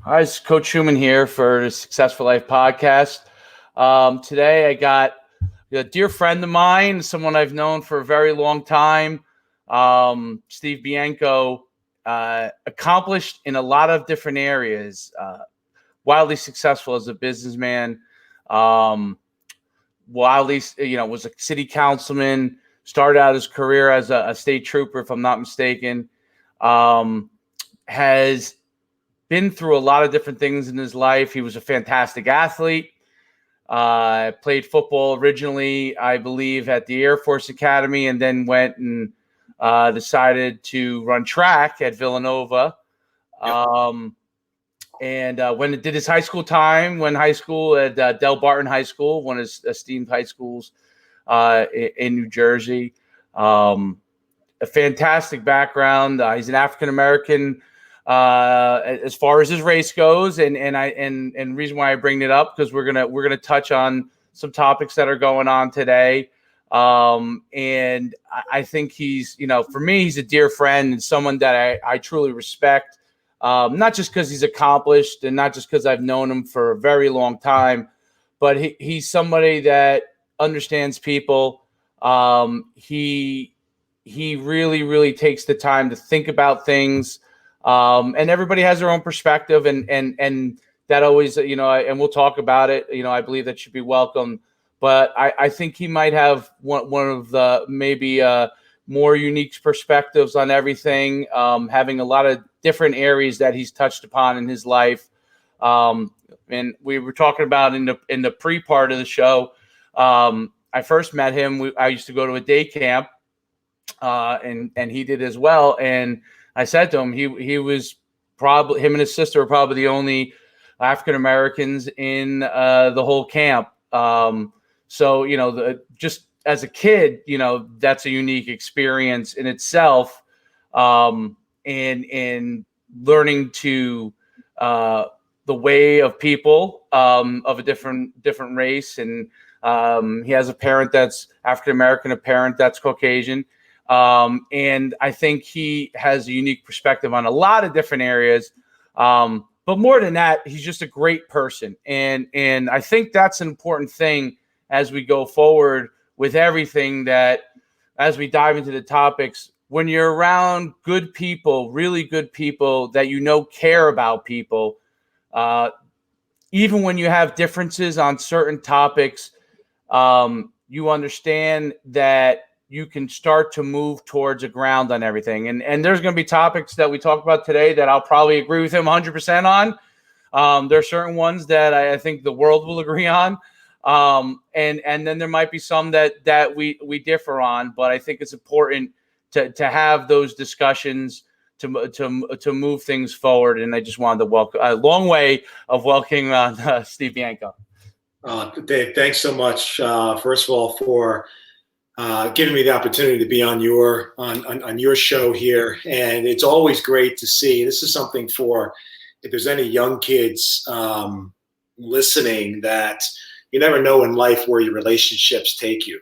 Hi, it's Coach Schuman here for the Successful Life podcast. Today I got a dear friend of mine, someone I've known for a very long time, Steve Bienko, accomplished in a lot of different areas, wildly successful as a businessman, wildly, was a city councilman, started out his career as a state trooper, if I'm not mistaken, has been through a lot of different things in his life. He was a fantastic athlete. Played football originally, I believe, at the Air Force Academy, and then went and decided to run track at Villanova. And when it did his high school time, went high school at Del Barton High School, one of his esteemed high schools in New Jersey. A fantastic background. He's an African-American as far as his race goes, and reason why I bring it up, because we're gonna touch on some topics that are going on today, and I think he's, for me, he's a dear friend and someone that I truly respect, not just because he's accomplished and not just because I've known him for a very long time, but he's somebody that understands people. He really takes the time to think about things. And everybody has their own perspective, and that always, and we'll talk about it. I believe that should be welcome. But I think he might have one of the maybe more unique perspectives on everything, having a lot of different areas that he's touched upon in his life. And we were talking about in the pre-part of the show. I first met him. I used to go to a day camp, and he did as well. And I said to him, he was probably, him and his sister were probably the only African Americans in the whole camp. So just as a kid, that's a unique experience in itself, and learning to the way of people of a different race, and he has a parent that's African American, a parent that's Caucasian. And I think he has a unique perspective on a lot of different areas. But more than that, he's just a great person. And I think that's an important thing as we go forward with everything, that as we dive into the topics, when you're around good people, really good people that care about people, even when you have differences on certain topics, you understand that you can start to move towards a ground on everything. And there's going to be topics that we talk about today that I'll probably agree with him 100% on. There are certain ones that I think the world will agree on. And then there might be some that we differ on, but I think it's important to have those discussions to move things forward. And I just wanted to welcome a long way of welcoming Steve Bienko. Dave, thanks so much. First of all, for giving me the opportunity to be on your show here. And it's always great to see. This is something for, if there's any young kids listening, that you never know in life where your relationships take you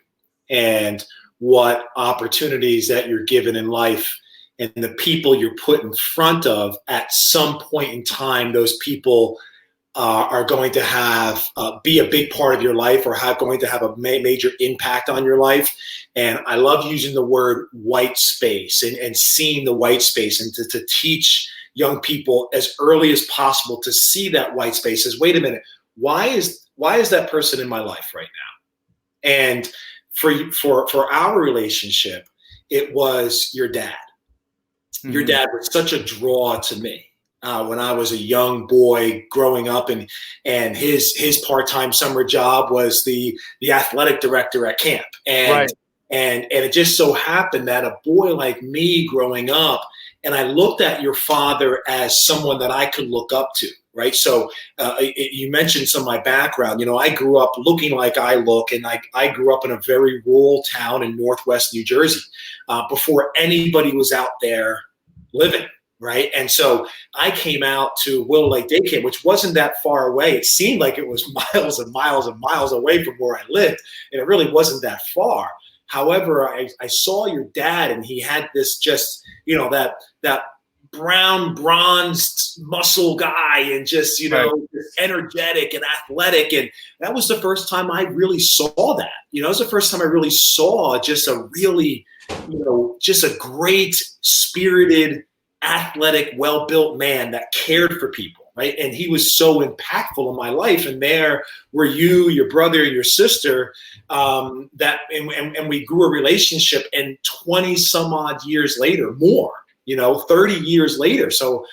and what opportunities that you're given in life, and the people you're put in front of at some point in time. Those people are going to have be a big part of your life, or going to have a major impact on your life. And I love using the word white space and seeing the white space, and to teach young people as early as possible to see that white space as, wait a minute, why is that person in my life right now? And for our relationship, it was your dad. Mm-hmm. Your dad was such a draw to me. When I was a young boy growing up, and his part-time summer job was the athletic director at camp. And, right. and it just so happened that a boy like me growing up, and I looked at your father as someone that I could look up to, right? So you mentioned some of my background. I grew up looking like I look, and I grew up in a very rural town in Northwest New Jersey before anybody was out there living. Right. And so I came out to Willow Lake Day Camp, which wasn't that far away. It seemed like it was miles and miles and miles away from where I lived, and it really wasn't that far. However, I saw your dad, and he had this just, that brown, bronzed muscle guy and just, Right. just energetic and athletic. And that was the first time I really saw that. It was the first time I really saw just a really, just a great, spirited, athletic, well-built man that cared for people. Right. And he was so impactful in my life. And there were you, your brother, your sister, and we grew a relationship. And 20 some odd years later, more, 30 years later. So,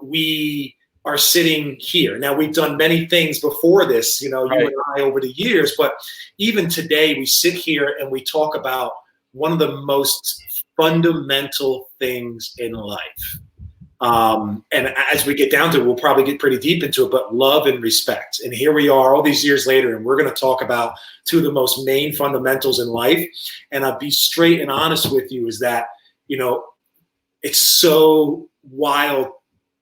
we are sitting here. Now, we've done many things before this, Right. you and I over the years. But even today, we sit here and we talk about one of the most fundamental things in life. And as we get down to it, we'll probably get pretty deep into it, but love and respect. And here we are all these years later, and we're going to talk about two of the most main fundamentals in life. And I'll be straight and honest with you is that, it's so wild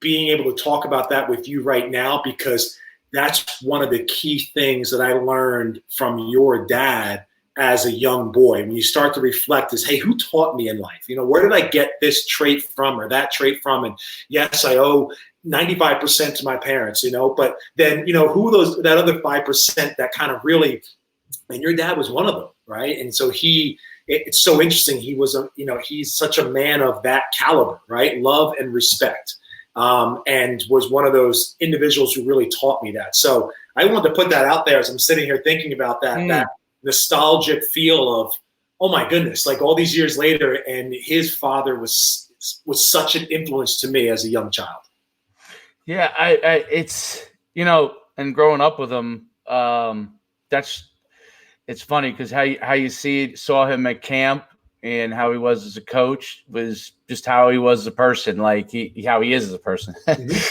being able to talk about that with you right now, because that's one of the key things that I learned from your dad as a young boy. When you start to reflect is, hey, who taught me in life? Where did I get this trait from or that trait from? And yes, I owe 95% to my parents, but then, who that other 5% that kind of really, and your dad was one of them. Right. And so it's so interesting. He was, he's such a man of that caliber, right? Love and respect. And was one of those individuals who really taught me that. So I wanted to put that out there as I'm sitting here thinking about that, that nostalgic feel of, oh my goodness, like all these years later, and his father was such an influence to me as a young child. Yeah, it's, and growing up with him, it's funny because how you saw him at camp and how he was as a coach was just how he was as a person, like how he is as a person. It's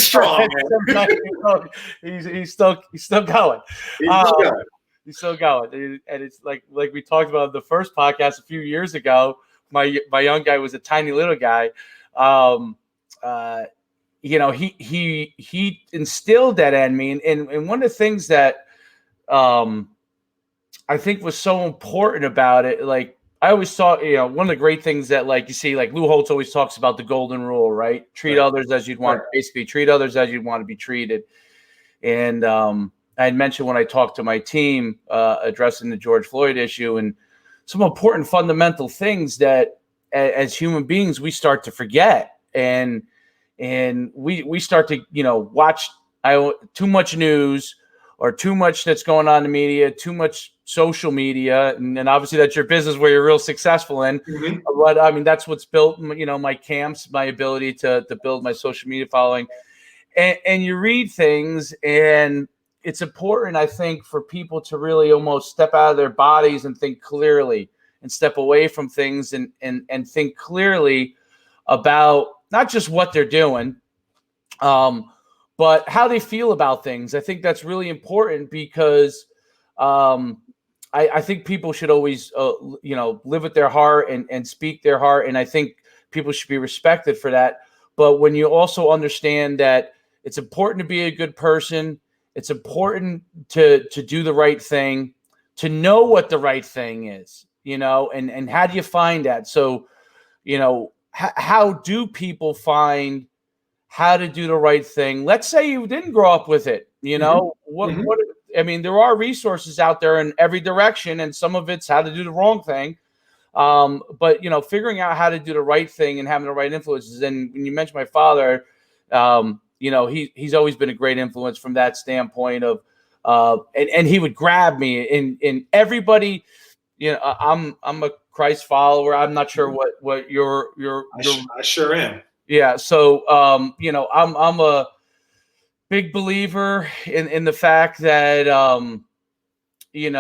strong, man. He's still going. He's still going, and it's like we talked about in the first podcast a few years ago. My young guy was a tiny little guy. He instilled that in me, and one of the things that I think was so important about it, like I always thought, one of the great things that, like, you see, like Lou Holtz always talks about the golden rule, right? Treat others as you'd want, basically treat others as you'd want to be treated. And I had mentioned when I talked to my team addressing the George Floyd issue and some important fundamental things that as human beings we start to forget, and we start to watch too much news or too much that's going on in the media, too much social media, and obviously that's your business where you're real successful in. Mm-hmm. But I mean, that's what's built, my camps, my ability to build my social media following. And you read things, and it's important, I think, for people to really almost step out of their bodies and think clearly and step away from things and think clearly about not just what they're doing, but how they feel about things. I think that's really important because I think people should always, live with their heart and speak their heart. And I think people should be respected for that. But when you also understand that it's important to be a good person, it's important to do the right thing, to know what the right thing is, and how do you find that? So, how do people find how to do the right thing? Let's say you didn't grow up with it, what I mean, there are resources out there in every direction, and some of it's how to do the wrong thing. But figuring out how to do the right thing and having the right influences. And when you mentioned my father, he's always been a great influence from that standpoint of, and he would grab me in everybody. I'm a Christ follower. I'm not sure what your I sure am. Yeah. So, I'm a big believer in the fact that, you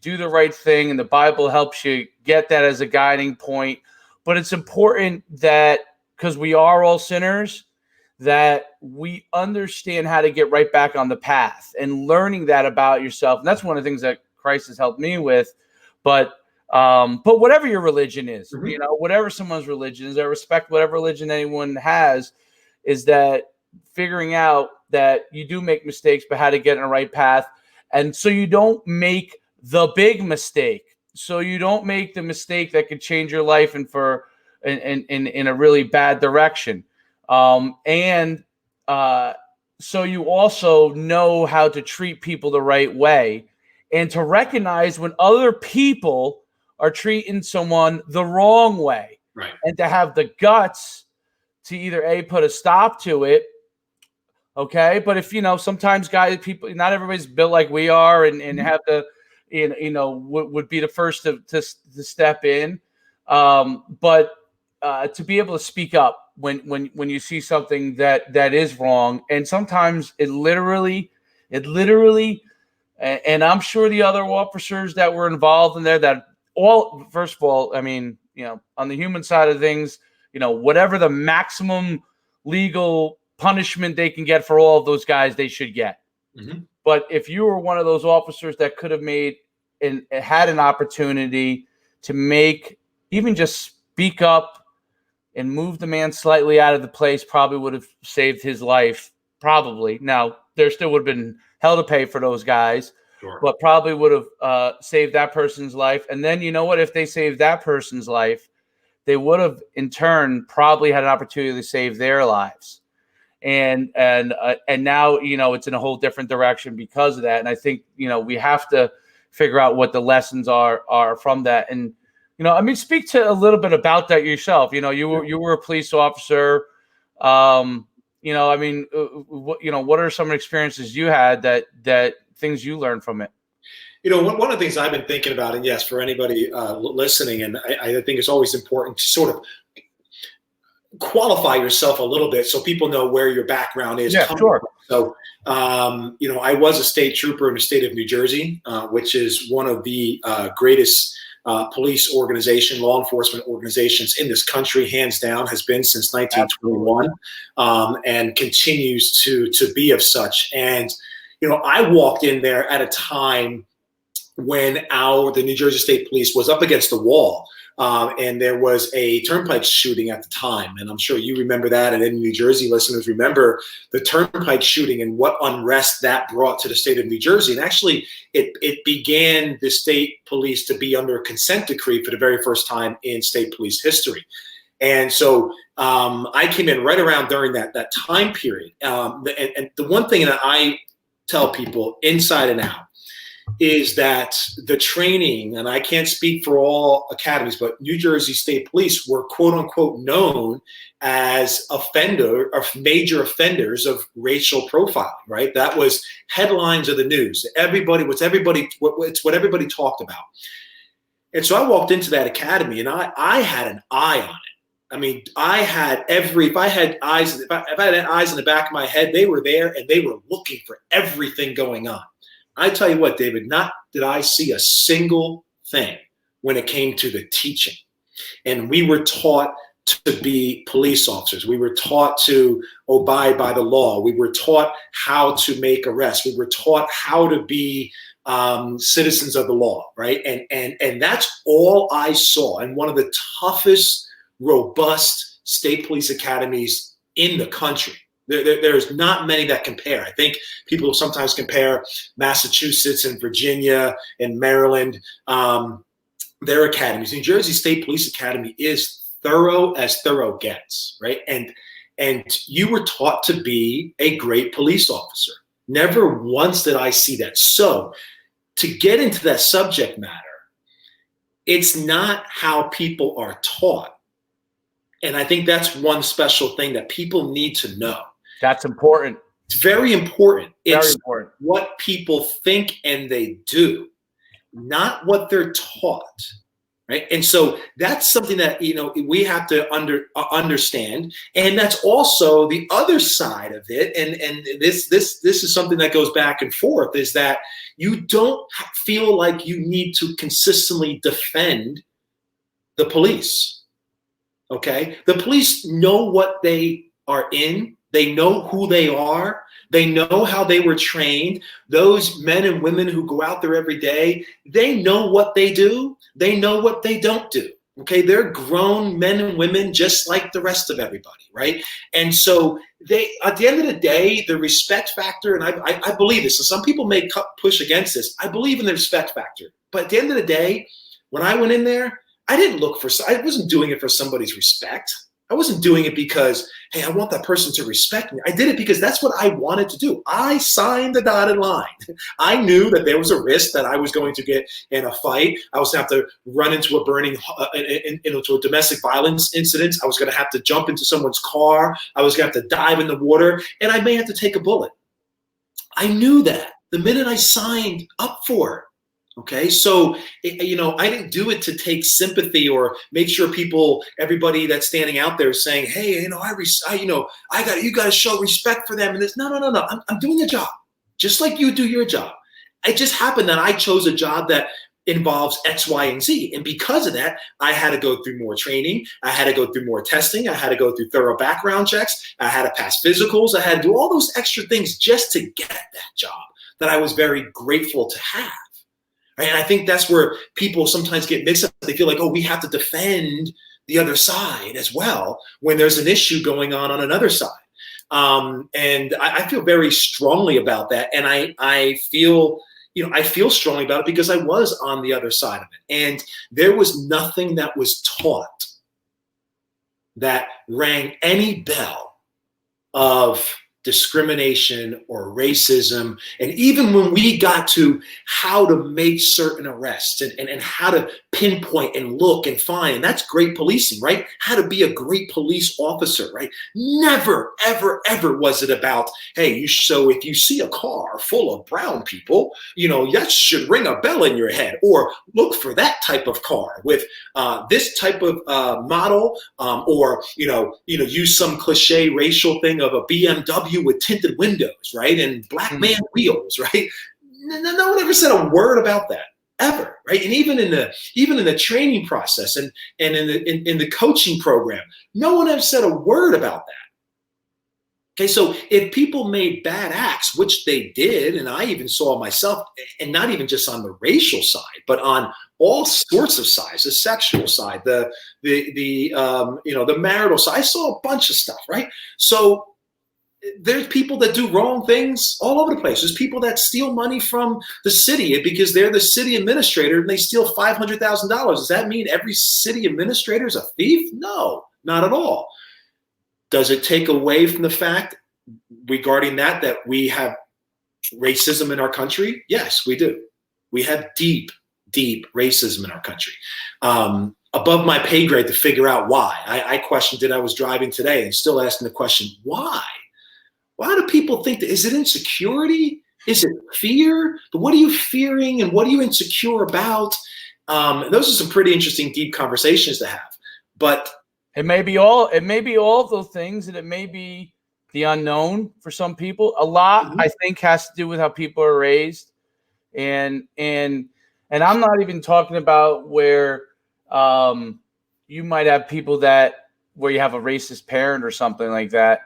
do the right thing, and the Bible helps you get that as a guiding point. But it's important that, because we are all sinners, that we understand how to get right back on the path, and learning that about yourself. And that's one of the things that Christ has helped me with. But whatever your religion is, whatever someone's religion is, I respect whatever religion anyone has, is that figuring out that you do make mistakes, but how to get in the right path. And so you don't make the big mistake. So you don't make the mistake that could change your life and for in a really bad direction. So you also know how to treat people the right way and to recognize when other people are treating someone the wrong way, Right. and to have the guts to either put a stop to it. Okay. But if, sometimes people, not everybody's built like we are and have to, would be the first to step in. But to be able to speak up when you see something that is wrong. And sometimes it literally, and I'm sure the other officers that were involved in there first of all, I mean, on the human side of things, whatever the maximum legal punishment they can get for all of those guys, they should get. Mm-hmm. But if you were one of those officers that could have made and had an opportunity to even just speak up and move the man slightly out of the place, probably would have saved his life. Probably. Now, there still would have been hell to pay for those guys, Sure. But probably would have saved that person's life. And then, if they saved that person's life, they would have in turn probably had an opportunity to save their lives. And now, it's in a whole different direction because of that. And I think, we have to figure out what the lessons are from that. And, speak to a little bit about that yourself. You were a police officer. What are some experiences you had that things you learned from it? One of the things I've been thinking about, and yes, for anybody listening, and I think it's always important to sort of qualify yourself a little bit so people know where your background is. Yeah, sure. So, I was a state trooper in the state of New Jersey, which is one of the greatest police law enforcement organizations in this country, hands down, has been since 1921, and continues to be of such. And, I walked in there at a time when the New Jersey State Police was up against the wall. And there was a turnpike shooting at the time. And I'm sure you remember that. And then New Jersey listeners remember the turnpike shooting and what unrest that brought to the state of New Jersey. And actually, it began the state police to be under a consent decree for the very first time in state police history. And so I came in right around during that time period. And the one thing that I tell people inside and out is that the training, and I can't speak for all academies, but New Jersey State Police were quote unquote known as major offenders of racial profiling, right? That was headlines of the news. It's what everybody talked about. And so I walked into that academy and I had an eye on it. I mean, if I had eyes in the back of my head, they were there and they were looking for everything going on. I tell you what, David, not did I see a single thing when it came to the teaching. And we were taught to be police officers. We were taught to abide by the law. We were taught how to make arrests. We were taught how to be citizens of the law, right? And that's all I saw. And one of the toughest, robust state police academies in the country. There's not many that compare. I think people sometimes compare Massachusetts and Virginia and Maryland, their academies. New Jersey State Police Academy is thorough as thorough gets, right? And you were taught to be a great police officer. Never once did I see that. So to get into that subject matter, it's not how people are taught. And I think that's one special thing that people need to know. That's important. It's very important. Very important. What people think and they do, not what they're taught, right? And so that's something that we have to understand. And that's also the other side of it. And this is something that goes back and forth, is that you don't feel like you need to consistently defend the police. Okay, the police know what they are in. They know who they are. They know how they were trained. Those men and women who go out there every day, they know what they do. They know what they don't do. Okay, they're grown men and women just like the rest of everybody, right? And so at the end of the day, the respect factor, and I believe this, and some people may push against this, I believe in the respect factor. But at the end of the day, when I went in there, I wasn't doing it for somebody's respect. I wasn't doing it because, hey, I want that person to respect me. I did it because that's what I wanted to do. I signed the dotted line. I knew that there was a risk that I was going to get in a fight. I was going to have to run into into a domestic violence incident. I was going to have to jump into someone's car. I was going to have to dive in the water, and I may have to take a bullet. I knew that the minute I signed up for it. Okay, so, I didn't do it to take sympathy or make sure everybody that's standing out there is saying, hey, you got to show respect for them. And this, no. I'm doing a job just like you do your job. It just happened that I chose a job that involves X, Y, and Z. And because of that, I had to go through more training. I had to go through more testing. I had to go through thorough background checks. I had to pass physicals. I had to do all those extra things just to get that job that I was very grateful to have. Right? And I think that's where people sometimes get mixed up. They feel like, oh, we have to defend the other side as well when there's an issue going on another side. And I feel very strongly about that. And I feel strongly about it because I was on the other side of it. And there was nothing that was taught that rang any bell of discrimination or racism. And even when we got to how to make certain arrests and how to pinpoint and look and find, and that's great policing, right? How to be a great police officer, right? Never, ever, ever was it about, hey, so if you see a car full of brown people, that should ring a bell in your head, or look for that type of car with this type of model, or use some cliche racial thing of a BMW with tinted windows, right? And black man wheels, right? No one ever said a word about that, ever, right? And even in the training process and in the coaching program, no one ever said a word about that. Okay, so if people made bad acts, which they did, and I even saw myself, and not even just on the racial side, but on all sorts of sides, the sexual side, the marital side, I saw a bunch of stuff, right? So there's people that do wrong things all over the place. There's people that steal money from the city because they're the city administrator and they steal $500,000. Does that mean every city administrator is a thief? No, not at all. Does it take away from the fact regarding that we have racism in our country? Yes, we do. We have deep, deep racism in our country. Above my pay grade to figure out why. I questioned it. I was driving today and still asking the question, why? Why do people think that? Is it insecurity? Is it fear? What are you fearing and what are you insecure about? Those are some pretty interesting, deep conversations to have. But it may be all of those things, and it may be the unknown for some people. A lot, I think, has to do with how people are raised, and I'm not even talking about where you might have people where you have a racist parent or something like that.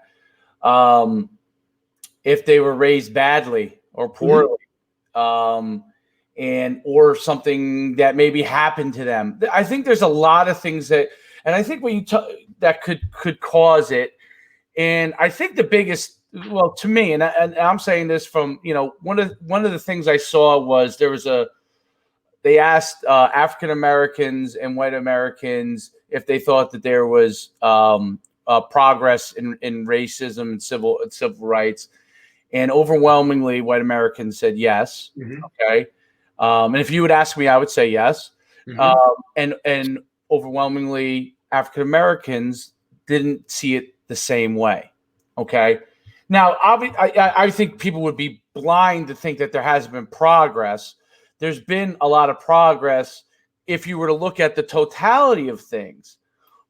If they were raised badly or poorly, or something that maybe happened to them. I think there's a lot of things that could cause it. And I think the biggest, well, to me, and I'm saying this from, one of the things I saw was they asked African Americans and white Americans if they thought that there was progress in racism and civil rights. And overwhelmingly, white Americans said yes. Okay. And if you would ask me, I would say yes. And overwhelmingly, African Americans didn't see it the same way. Okay. Now, I think people would be blind to think that there hasn't been progress. There's been a lot of progress if you were to look at the totality of things.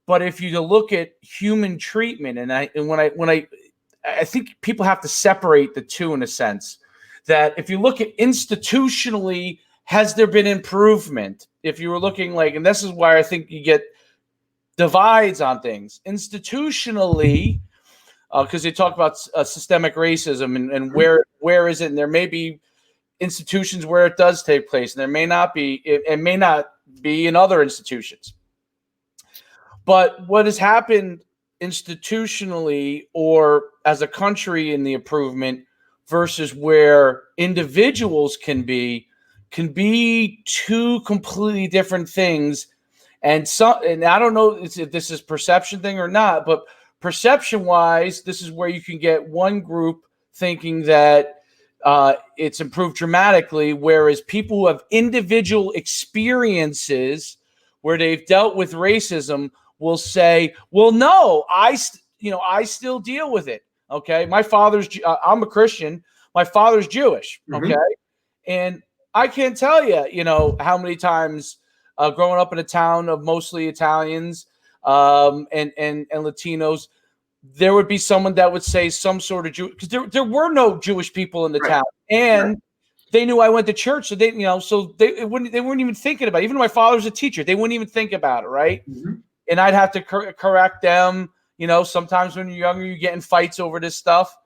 But if you look at human treatment, I think people have to separate the two in a sense, that if you look at institutionally, has there been improvement? If you were looking and this is why I think you get divides on things institutionally, because they talk about systemic racism and where is it? And there may be institutions where it does take place, and there may not be. It may not be in other institutions. But what has happened institutionally or as a country in the improvement versus where individuals can be two completely different things. And I don't know if this is perception thing or not, but perception wise, this is where you can get one group thinking that it's improved dramatically, whereas people who have individual experiences where they've dealt with racism will say, well, no, I still deal with it. Okay. I'm a Christian. My father's Jewish. Okay. And I can't tell you, how many times growing up in a town of mostly Italians and Latinos, there would be someone that would say some sort of Jew, because there were no Jewish people in the town, and they knew I went to church, so they weren't even thinking about it. Even though my father's a teacher, they wouldn't even think about it, right? And I'd have to correct them. Sometimes when you're younger, you get in fights over this stuff.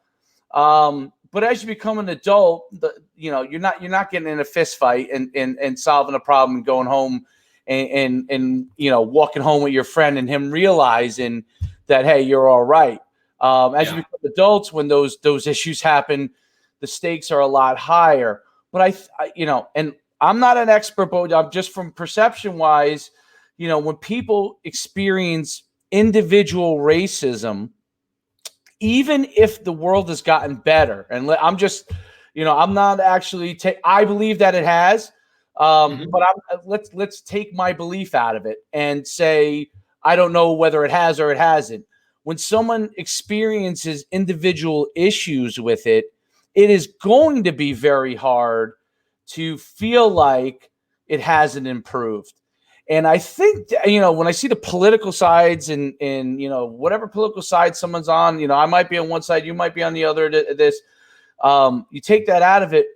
But as you become an adult, you're not getting in a fist fight and solving a problem and going home and walking home with your friend and him realizing that, hey, you're all right. As you become adults, when those issues happen, the stakes are a lot higher. But and I'm not an expert, but I'm just from perception wise, when people experience individual racism, even if the world has gotten better, and I'm just, I'm not actually, I believe that it has, but let's take my belief out of it and say, I don't know whether it has or it hasn't. When someone experiences individual issues with it, it is going to be very hard to feel like it hasn't improved. And I think, when I see the political sides and whatever political side someone's on, I might be on one side, you might be on the other, you take that out of it.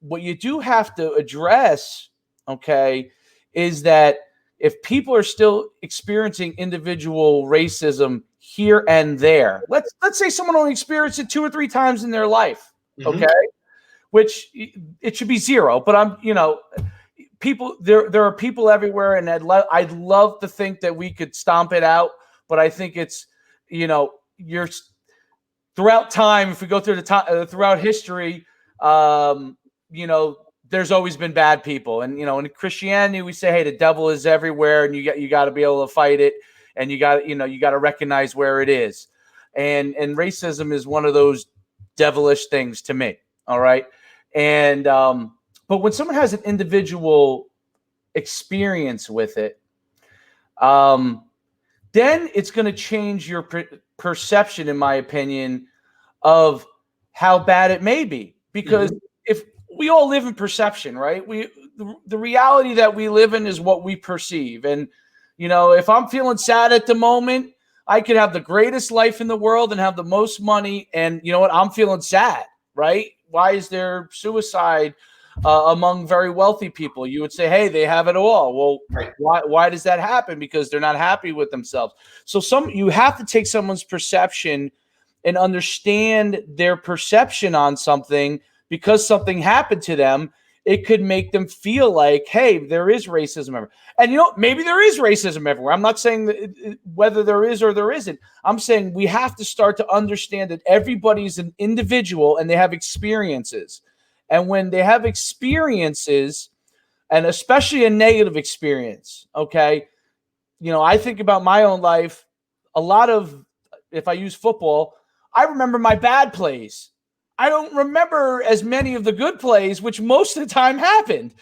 What you do have to address, okay, is that if people are still experiencing individual racism here and there, let's say someone only experienced it 2 or 3 times in their life, okay, which it should be 0, but people, there are people everywhere, and I'd love to think that we could stomp it out, but I think it's, you're throughout time, if we go through throughout history, there's always been bad people, and in Christianity we say, hey, the devil is everywhere, and you got to be able to fight it, and you got to recognize where it is, and racism is one of those devilish things to me. All right, and but when someone has an individual experience with it, then it's going to change your perception, in my opinion, of how bad it may be. Because if we all live in perception, right? The reality that we live in is what we perceive. And, if I'm feeling sad at the moment, I could have the greatest life in the world and have the most money. And you know what? I'm feeling sad, right? Why is there suicide among very wealthy people? You would say, hey, they have it all. Well, why does that happen? Because they're not happy with themselves. So you have to take someone's perception and understand their perception on something, because something happened to them. It could make them feel like, hey, there is racism everywhere. And maybe there is racism everywhere. I'm not saying whether there is or there isn't. I'm saying we have to start to understand that everybody's an individual and they have experiences. And when they have experiences, and especially a negative experience, okay, I think about my own life. A lot of, if I use football, I remember my bad plays. I don't remember as many of the good plays, which most of the time happened.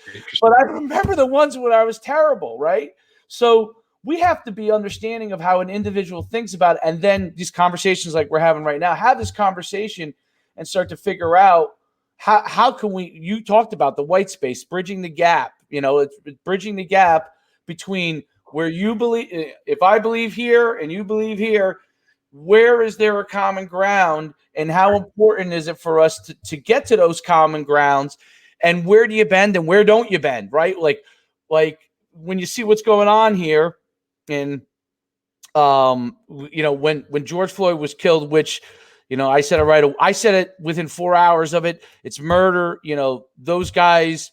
But I remember the ones when I was terrible, right? So we have to be understanding of how an individual thinks about it. And then these conversations like we're having right now, have this conversation and start to figure out how can you talked about the white space, bridging the gap. It's bridging the gap between where you believe, if I believe here and you believe here, where is there a common ground, and how important is it for us to get to those common grounds, and where do you bend and where don't you bend, right? Like when you see what's going on here, and when George Floyd was killed, which I said it right. I said it within 4 hours of it. It's murder. Those guys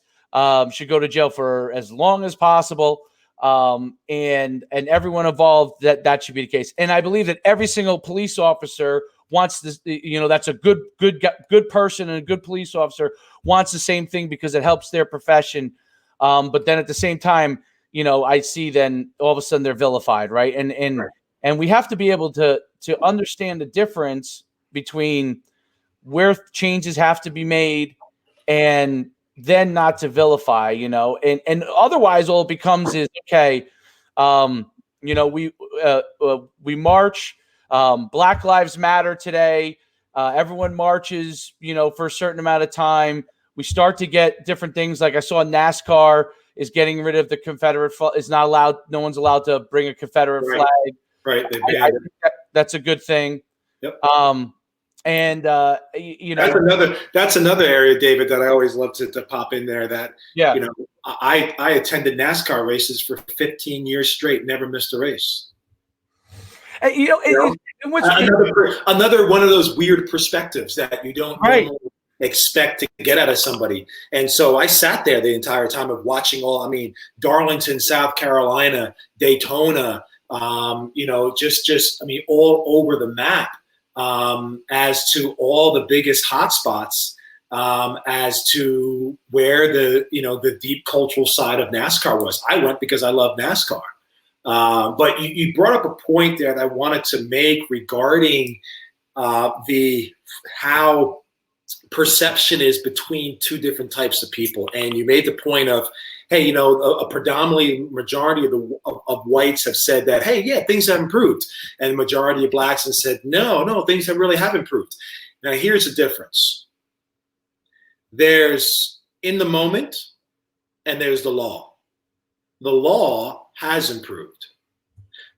should go to jail for as long as possible. And everyone involved, that should be the case. And I believe that every single police officer wants this, that's a good person, and a good police officer wants the same thing because it helps their profession. But then at the same time, I see then all of a sudden they're vilified, right? And we have to be able to understand the difference between where changes have to be made and then not to vilify, and otherwise all it becomes is, okay, we march, Black Lives Matter today, everyone marches, for a certain amount of time. We start to get different things. Like I saw NASCAR is getting rid of the Confederate flag. Is not allowed. No one's allowed to bring a Confederate flag. Right. I think that's a good thing. Yep. And that's another area, David, that I always love to pop in there. That I attended NASCAR races for 15 years straight, never missed a race. Another one of those weird perspectives that you don't expect to get out of somebody. And so I sat there the entire time of watching Darlington, South Carolina, Daytona, all over the map, as to all the biggest hotspots, as to where the deep cultural side of NASCAR was. I went because I love NASCAR. But you brought up a point there that I wanted to make regarding how perception is between two different types of people. And you made the point of, hey, a predominantly majority of whites have said that, hey, yeah, things have improved. And the majority of blacks have said, no, things really have improved. Now, here's the difference. There's in the moment and there's the law. The law has improved.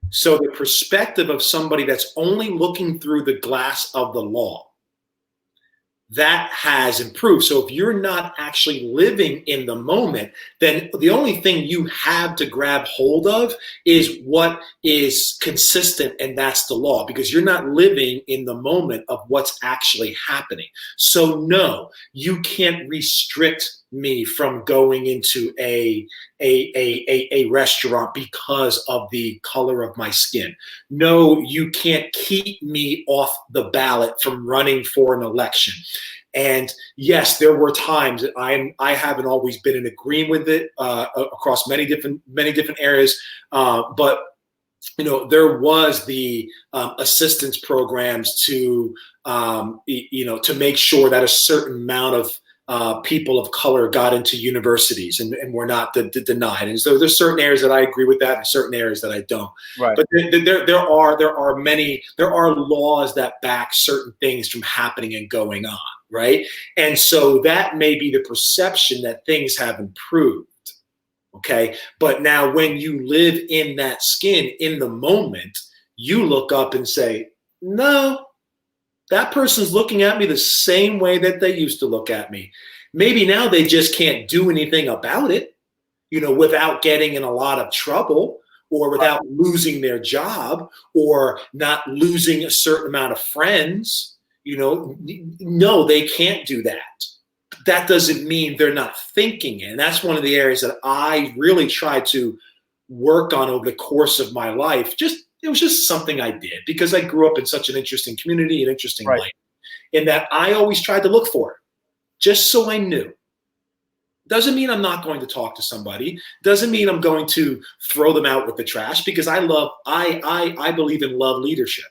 So the perspective of somebody that's only looking through the glass of the law, that has improved. So if you're not actually living in the moment, then the only thing you have to grab hold of is what is consistent, and that's the law, because you're not living in the moment of what's actually happening. So no, you can't restrict me from going into a restaurant because of the color of my skin. No, you can't keep me off the ballot from running for an election. And yes, there were times that I haven't always been in agreement with it across many different areas, but there was the assistance programs to make sure that a certain amount of people of color got into universities and were not denied. And so there's certain areas that I agree with that and certain areas that I don't. Right. But there are laws that back certain things from happening and going on. Right. And so that may be the perception that things have improved. Okay. But now when you live in that skin in the moment, you look up and say, no, that person's looking at me the same way that they used to look at me. Maybe now they just can't do anything about it, without getting in a lot of trouble or without losing their job or not losing a certain amount of friends. No, they can't do that. That doesn't mean they're not thinking it. And that's one of the areas that I really tried to work on over the course of my life. It was just something I did because I grew up in such an interesting community, an interesting life, in that I always tried to look for it, just so I knew. Doesn't mean I'm not going to talk to somebody. Doesn't mean I'm going to throw them out with the trash, because I believe in love leadership.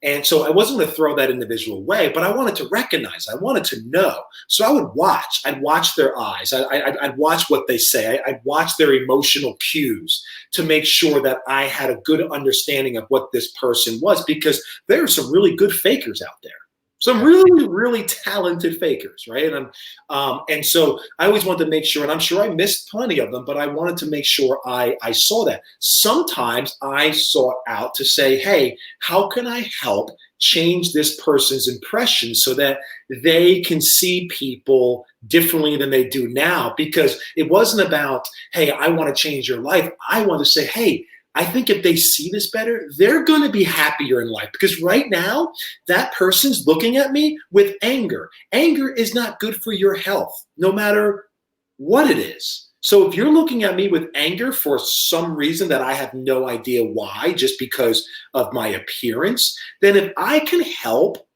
And so I wasn't going to throw that individual away, but I wanted to recognize, I wanted to know. So I would watch. I'd watch their eyes. I'd watch what they say. I'd watch their emotional cues to make sure that I had a good understanding of what this person was, because there are some really good fakers out there. Some really, really talented fakers, right? And so I always wanted to make sure, and I'm sure I missed plenty of them, but I wanted to make sure I saw that. Sometimes I sought out to say, hey, how can I help change this person's impression so that they can see people differently than they do now? Because it wasn't about, hey, I want to change your life. I want to say, hey, I think if they see this better, they're going to be happier in life, because right now that person's looking at me with anger. Anger is not good for your health, no matter what it is. So if you're looking at me with anger for some reason that I have no idea why, just because of my appearance, then if I can help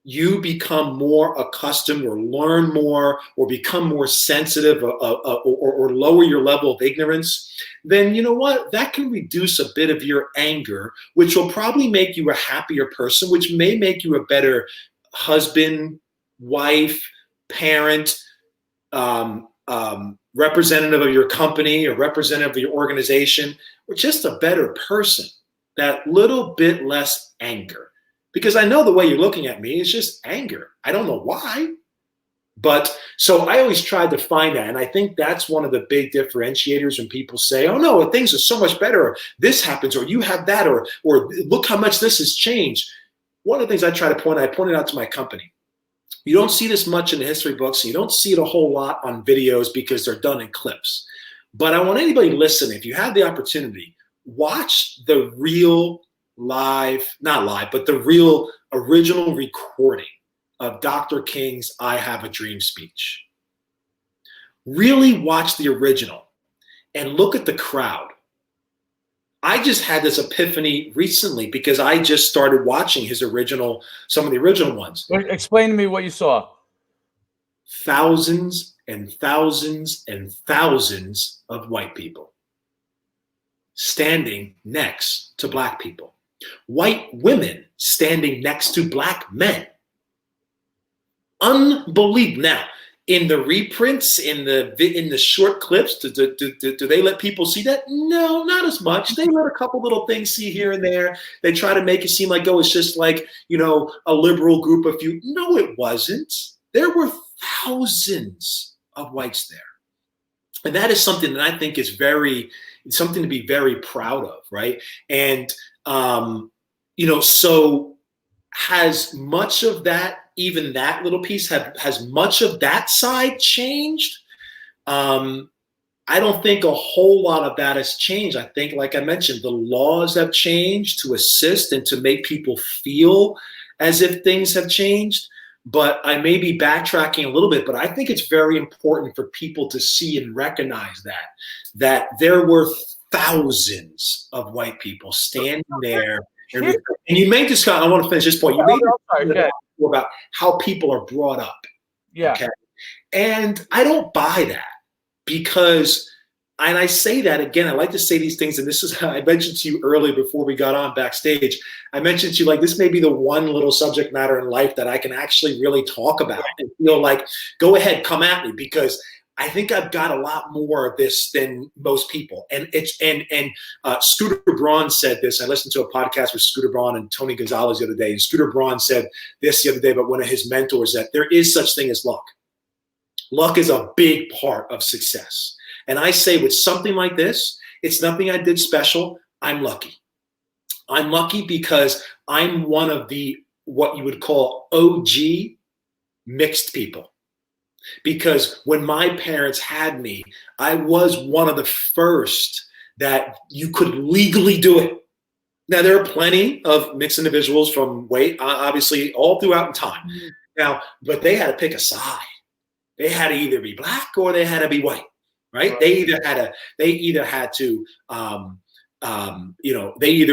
you become more accustomed or learn more or become more sensitive or lower your level of ignorance, then you know what? That can reduce a bit of your anger, which will probably make you a happier person, which may make you a better husband, wife, parent, representative of your company or representative of your organization, or just a better person. That little bit less anger. Because I know the way you're looking at me is just anger. I don't know why. But so I always tried to find that. And I think that's one of the big differentiators when people say, oh no, things are so much better, or this happens, or you have that, or look how much this has changed. One of the things I try to I pointed out to my company. You don't see this much in the history books. And you don't see it a whole lot on videos because they're done in clips. But I want anybody listening, if you have the opportunity, watch the real not live, but the real original recording of Dr. King's I Have a Dream speech. Really watch the original and look at the crowd. I just had this epiphany recently because I just started watching some of the original ones. Explain to me what you saw. Thousands and thousands and thousands of white people standing next to black people. White women standing next to black men. Unbelievable. Now, in the reprints, in the short clips, do they let people see that? No, not as much. They let a couple little things see here and there. They try to make it seem like, oh, it's just like, a liberal group of few. No, it wasn't. There were thousands of whites there. And that is something that I think is something to be very proud of, right? And so has much of that, even that little piece, has much of that side changed? I don't think a whole lot of that has changed. I think, like I mentioned, the laws have changed to assist and to make people feel as if things have changed. But I may be backtracking a little bit, but I think it's very important for people to see and recognize that there were thousands of white people standing there. And you made this comment, I want to finish this point. You made this about how people are brought up. Yeah. Okay. And I don't buy that because, and I say that again, I like to say these things, and this is how I mentioned to you earlier before we got on backstage. I mentioned to you, like, this may be the one little subject matter in life that I can actually really talk about and feel like, go ahead, come at me, because I think I've got a lot more of this than most people. And Scooter Braun said this. I listened to a podcast with Scooter Braun and Tony Gonzalez the other day. And Scooter Braun said this the other day about one of his mentors, that there is such thing as luck. Luck is a big part of success. And I say with something like this, it's nothing I did special. I'm lucky. I'm lucky because I'm one of the, what you would call OG mixed people. Because when my parents had me, I was one of the first that you could legally do it. Now, there are plenty of mixed individuals from obviously all throughout in time. Mm-hmm. Now, but they had to pick a side. They had to either be black or they had to be white, right? They either had to, they either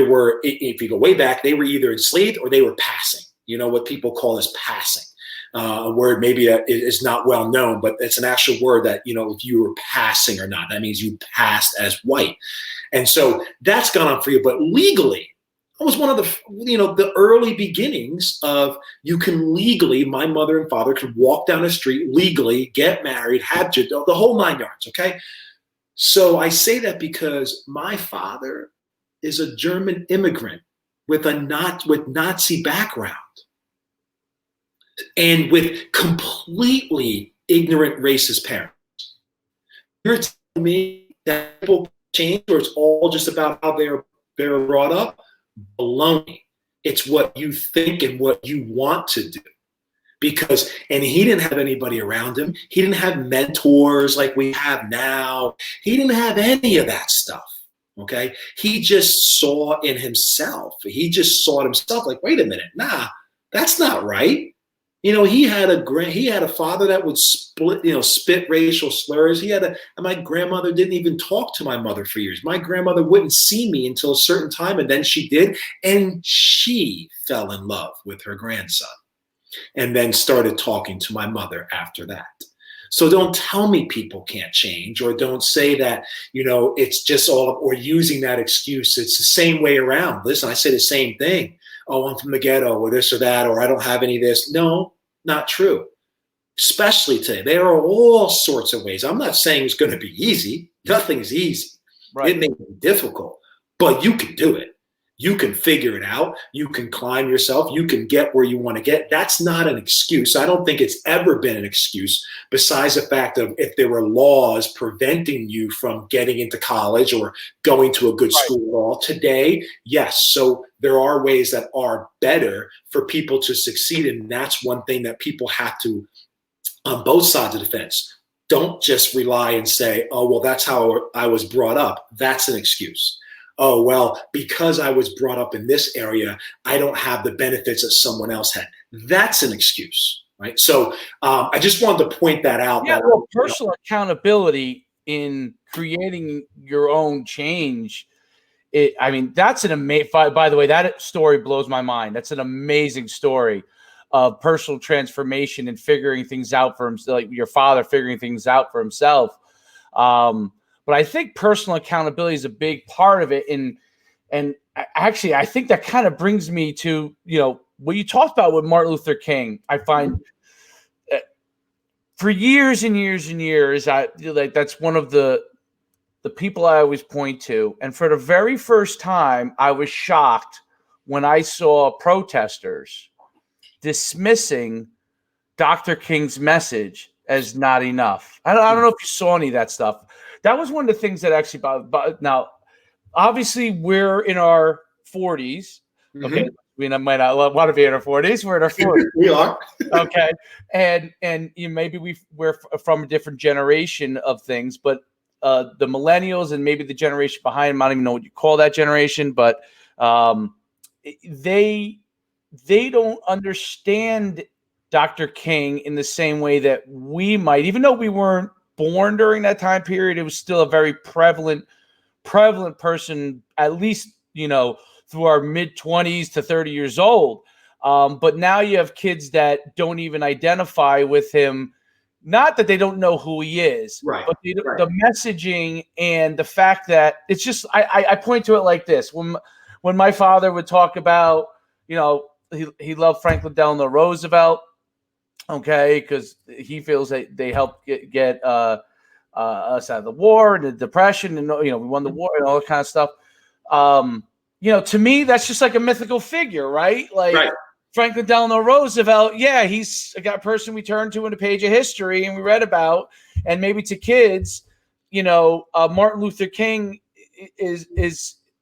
were, if you go way back, they were either enslaved or they were passing, what people call as passing. A word maybe that is not well known, but it's an actual word that, if you were passing or not, that means you passed as white. And so that's gone on for you. But legally, I was one of the early beginnings of you can legally, my mother and father could walk down the street legally, get married, have children, the whole 9 yards. Okay. So I say that because my father is a German immigrant with Nazi background. And with completely ignorant racist parents. You're telling me that people change, or it's all just about how they're brought up? Baloney. It's what you think and what you want to do. And he didn't have anybody around him. He didn't have mentors like we have now. He didn't have any of that stuff. Okay. He just saw in himself. He just saw it himself like, wait a minute. Nah, that's not right. He had a father that would spit racial slurs. My grandmother didn't even talk to my mother for years. My grandmother wouldn't see me until a certain time, and then she did, and she fell in love with her grandson. and then started talking to my mother after that. So don't tell me people can't change, or don't say that, it's just all, or using that excuse. It's the same way around. Listen, I say the same thing. Oh, I'm from the ghetto, or this or that, or I don't have any of this. No, not true. Especially today. There are all sorts of ways. I'm not saying it's going to be easy. Nothing's easy. Right. It may be difficult, but you can do it. You can figure it out. You can climb yourself. You can get where you want to get. That's not an excuse. I don't think it's ever been an excuse, besides the fact of if there were laws preventing you from getting into college or going to a good school at all. Today, yes. So there are ways that are better for people to succeed. And that's one thing that people have to, on both sides of the fence, don't just rely and say, oh, well, that's how I was brought up. That's an excuse. Oh, well, because I was brought up in this area, I don't have the benefits that someone else had. That's an excuse, right? So I just wanted to point that out. Yeah, well, personal accountability in creating your own change. That's an amazing, by the way, that story blows my mind. That's an amazing story of personal transformation and figuring things out for himself, like your father figuring things out for himself. But I think personal accountability is a big part of it. And actually, I think that kind of brings me to, what you talked about with Martin Luther King. I find for years and years and years, that's one of the people I always point to. And for the very first time, I was shocked when I saw protesters dismissing Dr. King's message as not enough. I don't know if you saw any of that stuff. That was one of the things that actually bothered. Now, obviously, we're in our 40s. Okay, we might not want to be in our 40s. We're in our 40s. We are. Okay, and maybe we're from a different generation of things, but the millennials and maybe the generation behind them, I don't even know what you call that generation, but they don't understand Dr. King in the same way that we might, even though we weren't born during that time period. It was still a very prevalent person, at least, through our mid-20s to 30 years old. But now you have kids that don't even identify with him. Not that they don't know who he is, right, but the messaging and the fact that it's just, I point to it like this. When my father would talk about, he loved Franklin Delano Roosevelt, okay, because he feels that they helped get us out of the war and the depression, and we won the war and all that kind of stuff. To me, that's just like a mythical figure, right? Like right. Franklin Delano Roosevelt, yeah, he's a person we turn to in a page of history and we read about, and maybe to kids, Martin Luther King is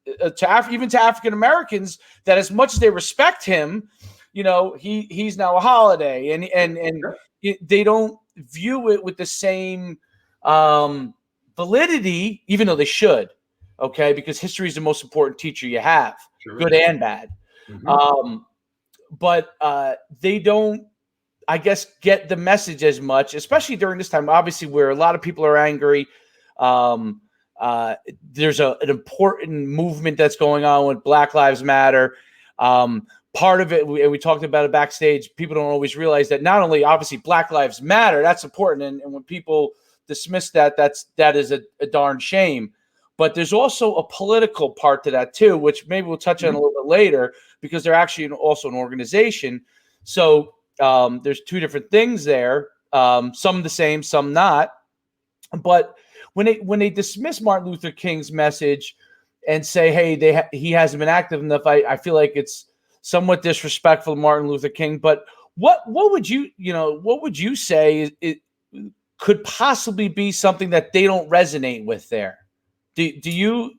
even to African Americans, that as much as they respect him, he's now a holiday, and they don't view it with the same validity, even though they should, okay, because history is the most important teacher you have, sure, good and bad. But they don't, I guess, get the message as much, especially during this time, obviously, where a lot of people are angry. There's an important movement that's going on with Black Lives Matter. Part of it, and we talked about it backstage, people don't always realize that not only, obviously, Black Lives Matter, that's important. And when people dismiss that is a darn shame. But there's also a political part to that too, which maybe we'll touch on a little bit later, because they're actually also an organization. So there's two different things there, some the same, some not. But when they dismiss Martin Luther King's message and say, hey, he hasn't been active enough, I feel like it's somewhat disrespectful to Martin Luther King. But what would you say it could possibly be something that they don't resonate with there? Do you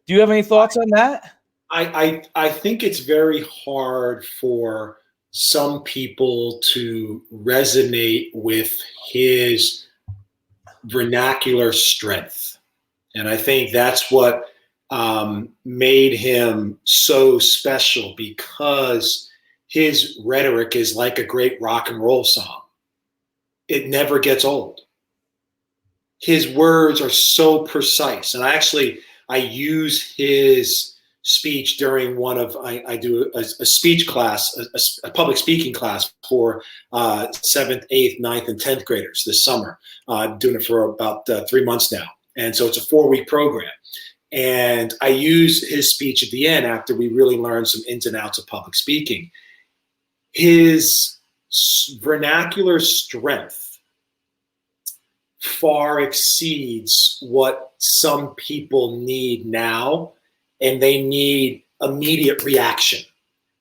have any thoughts on that? I think it's very hard for some people to resonate with his vernacular strength. And I think that's what made him so special, because his rhetoric is like a great rock and roll song. It never gets old. His words are so precise. And I use his speech during one of I do a speech class, a public speaking class for 7th, 8th, 9th, and 10th graders this summer. I'm doing it for about 3 months now, and so it's a 4-week program. And I use his speech at the end after we really learn some ins and outs of public speaking. His vernacular strength far exceeds what some people need now, and they need immediate reaction,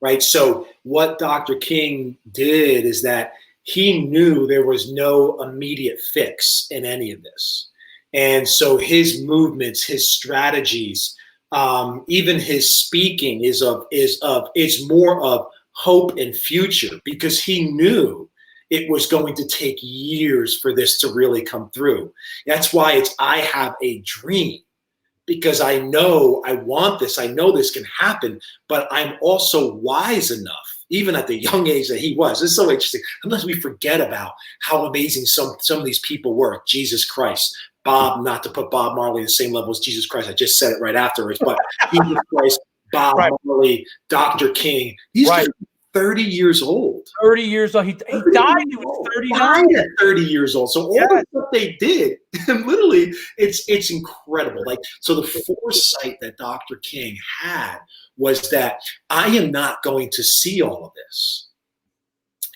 right? So what Dr. King did is that he knew there was no immediate fix in any of this. And so his movements, his strategies, even his speaking is more of hope and future, because he knew it was going to take years for this to really come through. That's why it's I have a dream, because I know I want this. I know this can happen, but I'm also wise enough, even at the young age that he was. It's so interesting. Sometimes we forget about how amazing some of these people were. Jesus Christ. Bob, not to put Bob Marley in the same level as Jesus Christ. I just said it right afterwards, but Jesus Christ, Bob Marley, Dr. King. These guys are 30 years old. 30 years old. He died. He was 39. Died at 30 years old. So all the stuff they did, literally, it's incredible. Like, so the foresight that Dr. King had was that I am not going to see all of this.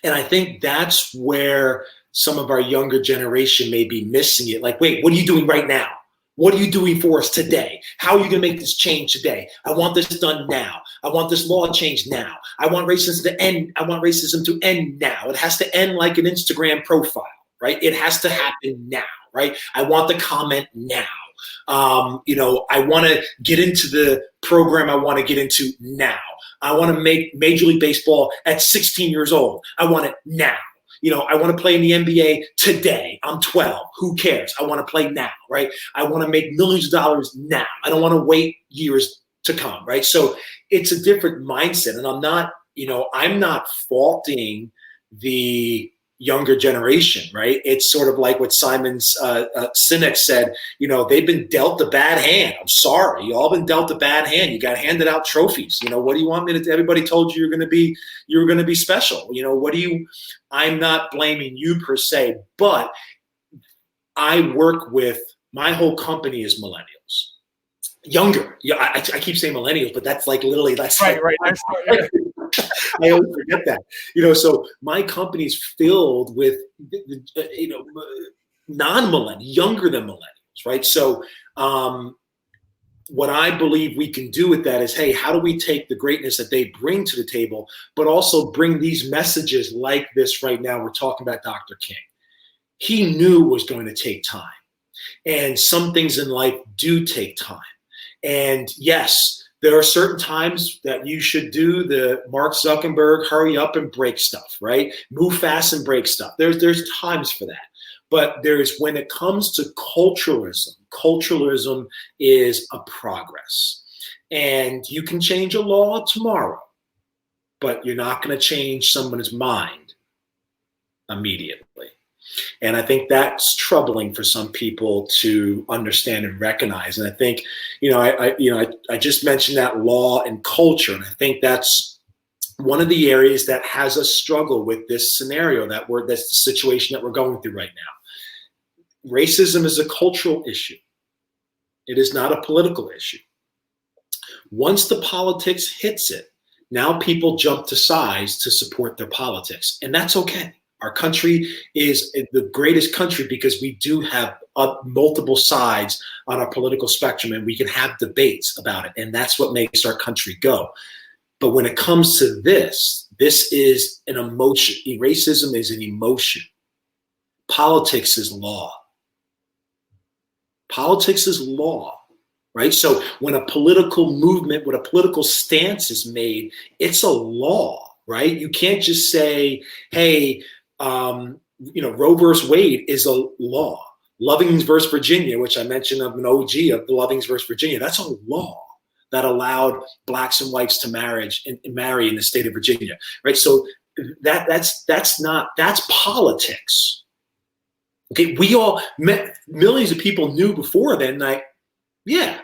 And I think that's where some of our younger generation may be missing it. Like, wait, what are you doing right now? What are you doing for us today? How are you going to make this change today? I want this done now. I want this law changed now. I want racism to end. I want racism to end now. It has to end like an Instagram profile, right? It has to happen now, right? I want the comment now. I want to get into the program I want to get into now. I want to make Major League Baseball at 16 years old. I want it now. I want to play in the NBA today. I'm 12. Who cares? I want to play now, right? I want to make millions of dollars now. I don't want to wait years to come, right? So it's a different mindset. And I'm not faulting the younger generation, right? It's sort of like what Simon Sinek said, they've been dealt a bad hand. I'm sorry. You all been dealt a bad hand. You got handed out trophies. What do you want me to do? Everybody told you you were going to be special. I'm not blaming you per se, but I work with, my whole company is millennials. Younger. Yeah, I keep saying millennials, but that's like literally, that's right. I always forget that. So my company's filled with, non-millennials, younger than millennials, right? So what I believe we can do with that is, hey, how do we take the greatness that they bring to the table, but also bring these messages like this right now? We're talking about Dr. King. He knew it was going to take time. And some things in life do take time. And yes, there are certain times that you should do the Mark Zuckerberg, hurry up and break stuff, right? Move fast and break stuff. There's times for that. But when it comes to culturalism is a progress. And you can change a law tomorrow, but you're not going to change someone's mind immediately. And I think that's troubling for some people to understand and recognize. And I think, I just mentioned that law and culture. And I think that's one of the areas that has us struggle with this scenario that's the situation that we're going through right now. Racism is a cultural issue. It is not a political issue. Once the politics hits it, now people jump to sides to support their politics. And that's okay. Our country is the greatest country because we do have multiple sides on our political spectrum, and we can have debates about it. And that's what makes our country go. But when it comes to this is an emotion. Racism is an emotion. Politics is law. Politics is law, right? So when a political movement, when a political stance is made, it's a law, right? You can't just say, hey, Roe versus Wade is a law. Lovings versus Virginia, which I mentioned of an OG of the Lovings versus Virginia, that's a law that allowed blacks and whites to marry in the state of Virginia, right? So that's politics. Okay, we all met, millions of people knew before then, like, yeah,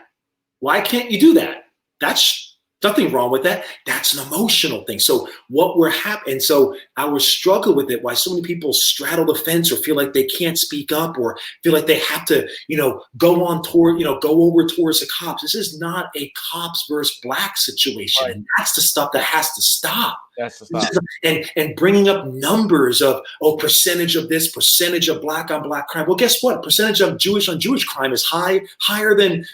why can't you do that? That's Nothing wrong with that. That's an emotional thing. So what we're happy, and so our struggle with it, why so many people straddle the fence or feel like they can't speak up or feel like they have to, go on toward, go over towards the cops. This is not a cops versus black situation. Right. And that's the stuff that has to stop. That's the stuff. And bringing up numbers of, percentage of this, percentage of black on black crime. Well, guess what? Percentage of Jewish on Jewish crime is higher than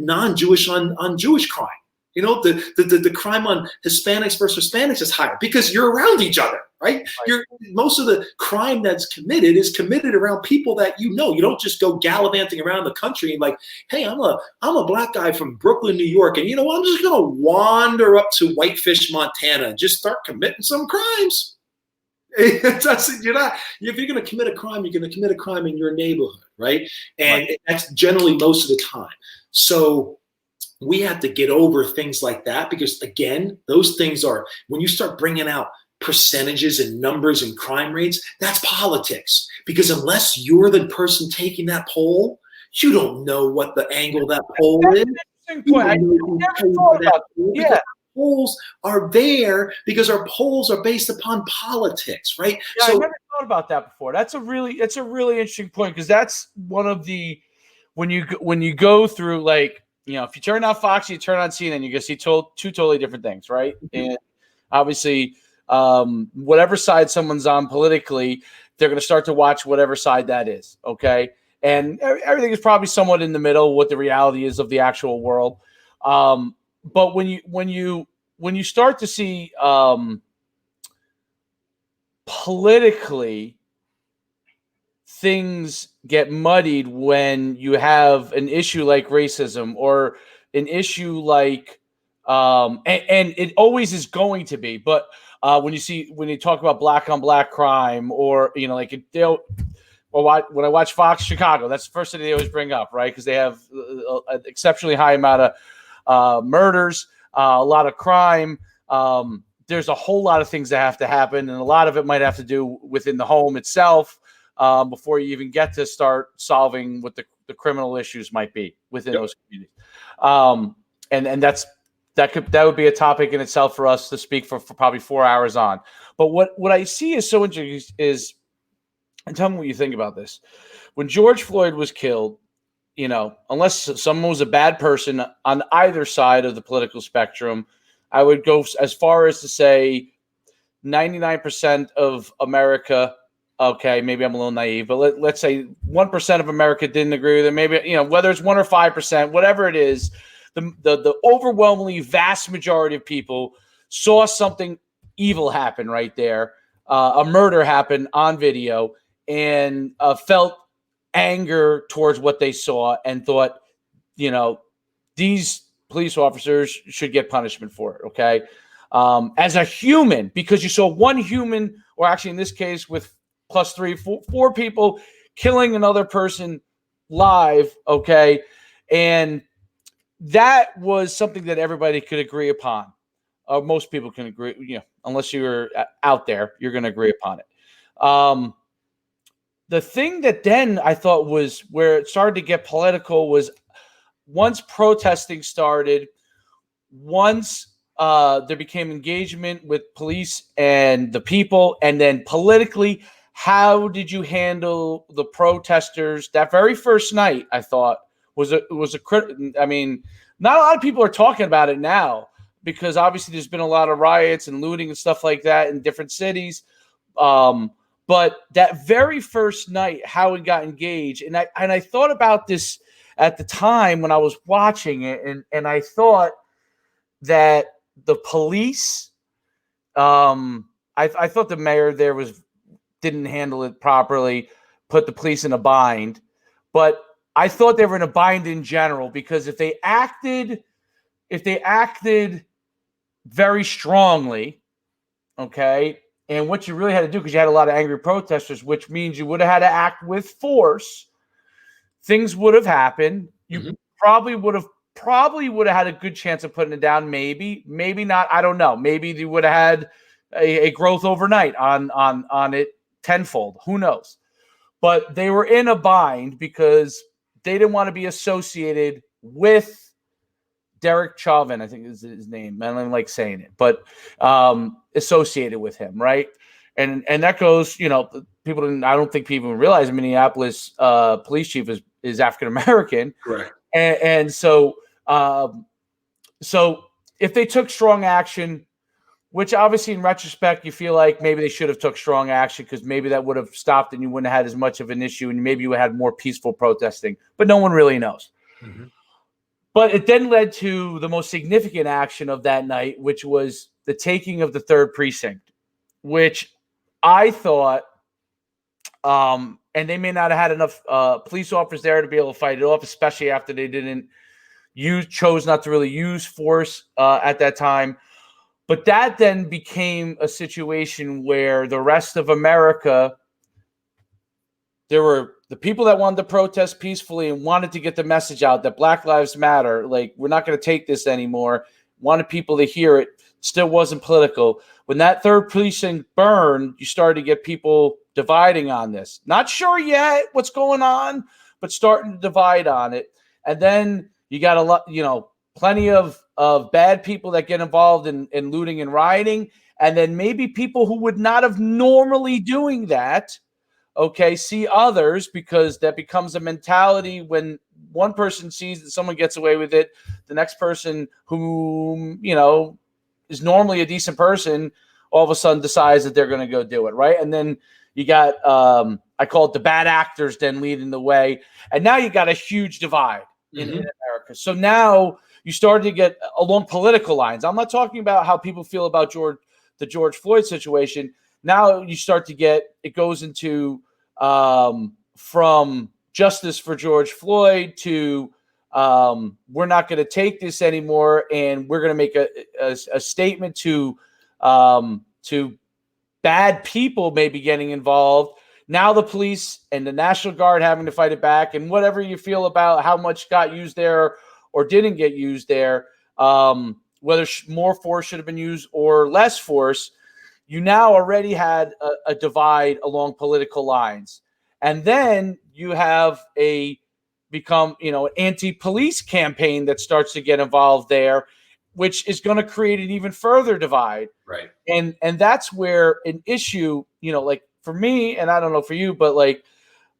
non-Jewish on Jewish crime. The crime on Hispanics versus Hispanics is higher because you're around each other, right? Most of the crime that's committed is committed around people that you know. You don't just go gallivanting around the country and like, hey, I'm a black guy from Brooklyn, New York, and I'm just gonna wander up to Whitefish, Montana, and just start committing some crimes. If you're going to commit a crime, you're going to commit a crime in your neighborhood, right? And that's generally most of the time. So we have to get over things like that because, again, those things are, when you start bringing out percentages and numbers and crime rates, that's politics. Because unless you're the person taking that poll, you don't know what the angle of that poll is. I never thought about that. Yeah. Polls are there because our polls are based upon politics, right? Yeah, so I never thought about that before. It's a really interesting point because that's one of the when you go through, like, if you turn on Fox, you turn on CNN, you're gonna see two totally different things, right? Mm-hmm. And obviously, whatever side someone's on politically, they're gonna start to watch whatever side that is. Okay, and everything is probably somewhat in the middle, what the reality is of the actual world. But when you start to see politically things get muddied when you have an issue like racism or an issue like and it always is going to be, but when you talk about black on black crime or when I watch Fox Chicago, that's the first thing they always bring up, right? Because they have an exceptionally high amount of murders, a lot of crime. There's a whole lot of things that have to happen, and a lot of it might have to do within the home itself before you even get to start solving what the criminal issues might be within those communities. And that would be a topic in itself for us to speak for probably 4 hours on. But what I see is so interesting is, and tell me what you think about this. When George Floyd was killed, unless someone was a bad person on either side of the political spectrum, I would go as far as to say 99% of America, okay, maybe I'm a little naive, but let's say 1% of America didn't agree with it. Maybe, whether it's 1 or 5%, whatever it is, the overwhelmingly vast majority of people saw something evil happen right there, a murder happen on video, and felt anger towards what they saw and thought, these police officers should get punishment for it, okay? As a human, because you saw one human, or actually in this case with plus four people killing another person live, okay? And that was something that everybody could agree upon. Most people can agree, unless you're out there, you're going to agree upon it. The thing that then I thought was where it started to get political was once protesting started, once there became engagement with police and the people, and then politically, how did you handle the protesters? That very first night, I thought, was a I mean, not a lot of people are talking about it now because obviously there's been a lot of riots and looting and stuff like that in different cities. But that very first night, how it got engaged, and I thought about this at the time when I was watching it, and I thought that the police, I thought the mayor there didn't handle it properly, put the police in a bind, but I thought they were in a bind in general because if they acted very strongly, okay. And what you really had to do, because you had a lot of angry protesters, which means you would have had to act with force, things would have happened. You probably would have had a good chance of putting it down. Maybe not. I don't know. Maybe you would have had a growth overnight on it tenfold. Who knows? But they were in a bind because they didn't want to be associated with Derek Chauvin, I think is his name. I don't like saying it, but associated with him, right? And that goes, people didn't. I don't think people realize Minneapolis police chief is African American, Correct. and so if they took strong action, which obviously in retrospect you feel like maybe they should have took strong action because maybe that would have stopped and you wouldn't have had as much of an issue and maybe you had more peaceful protesting, but no one really knows. Mm-hmm. But it then led to the most significant action of that night, which was the taking of the 3rd precinct, which I thought, and they may not have had enough police officers there to be able to fight it off, especially after they chose not to really use force at that time. But that then became a situation where the rest of America, there were the people that wanted to protest peacefully and wanted to get the message out that Black Lives Matter, like, we're not going to take this anymore, wanted people to hear it, still wasn't political. When that 3rd precinct burned, you started to get people dividing on this. Not sure yet what's going on, but starting to divide on it. And then you got a lot, plenty of bad people that get involved in looting and rioting. And then maybe people who would not have normally doing that, see others, because that becomes a mentality when one person sees that someone gets away with it, the next person who, is normally a decent person, all of a sudden decides that they're going to go do it, right? And then you got, I call it the bad actors then leading the way. And now you got a huge divide in America. So now you started to get along political lines. I'm not talking about how people feel about the George Floyd situation. Now you start to get, it goes into from justice for George Floyd to we're not going to take this anymore, and we're going to make a statement to bad people maybe getting involved. Now the police and the National Guard having to fight it back, and whatever you feel about how much got used there or didn't get used there, whether more force should have been used or less force, you now already had a divide along political lines. And then you have an anti-police campaign that starts to get involved there, which is going to create an even further divide. Right. And that's where an issue, like for me, and I don't know for you, but like,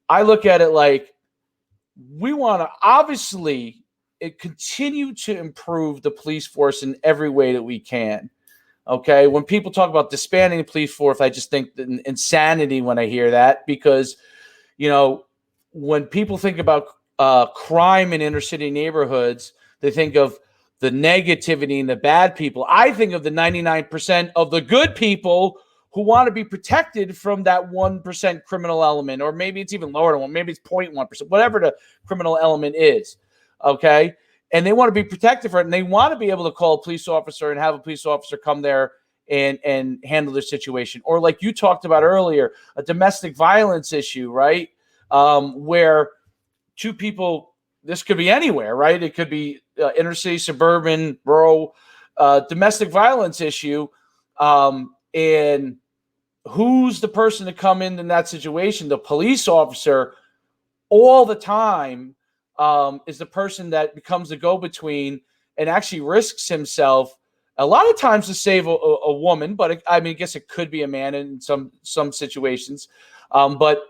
I look at it like we want to obviously continue to improve the police force in every way that we can. Okay. When people talk about disbanding the police force, I just think insanity when I hear that, because, when people think about crime in inner city neighborhoods, they think of the negativity and the bad people. I think of the 99% of the good people who want to be protected from that 1% criminal element, or maybe it's even lower than one, maybe it's 0.1%, whatever the criminal element is. Okay. And they want to be protected from it, and they want to be able to call a police officer and have a police officer come there and handle the situation. Or like you talked about earlier, a domestic violence issue, right? Where two people, this could be anywhere, right? It could be inner city, suburban, rural, domestic violence issue. And who's the person to come in that situation? The police officer all the time is the person that becomes the go-between and actually risks himself a lot of times to save a woman, but I guess it could be a man in some situations, but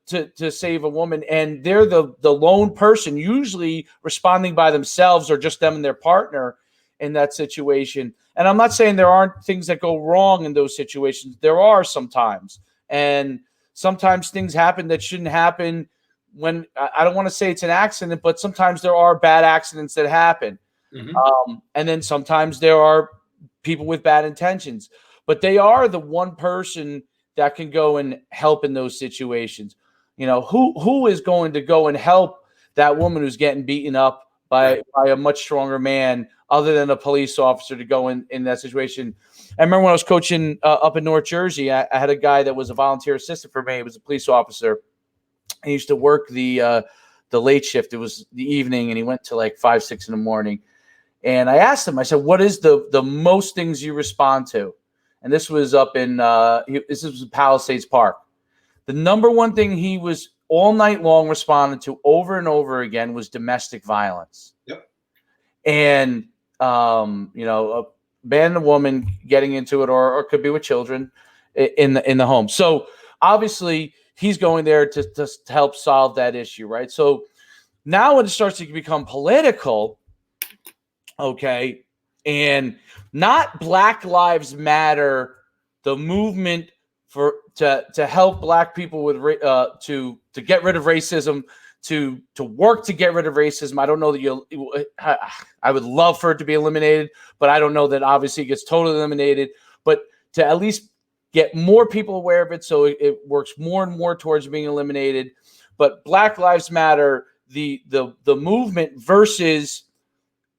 to save a woman, and they're the lone person usually responding by themselves or just them and their partner in that situation. And I'm not saying there aren't things that go wrong in those situations. There are sometimes, and sometimes things happen that shouldn't happen. When I don't want to say it's an accident, but sometimes there are bad accidents that happen. Mm-hmm. And then sometimes there are people with bad intentions, but they are the one person that can go and help in those situations. Who is going to go and help that woman who's getting beaten up by a much stronger man other than a police officer to go in that situation? I remember when I was coaching up in North Jersey, I had a guy that was a volunteer assistant for me. He was a police officer. He used to work the late shift. It was the evening, and he went to like 5, 6 in the morning. And I asked him, I said, what is the most things you respond to? And this was up in this was in Palisades Park. The number one thing he was all night long responding to over and over again was domestic violence. Yep. and a man and a woman getting into it, or it could be with children in the home. So obviously he's going there to help solve that issue, right? So now when it starts to become political, okay, and not Black Lives Matter, the movement to help Black people with to get rid of racism, to work to get rid of racism. I don't know that I would love for it to be eliminated, but I don't know that obviously it gets totally eliminated. But to at least get more people aware of it, so it works more and more towards being eliminated. But Black Lives Matter, the movement versus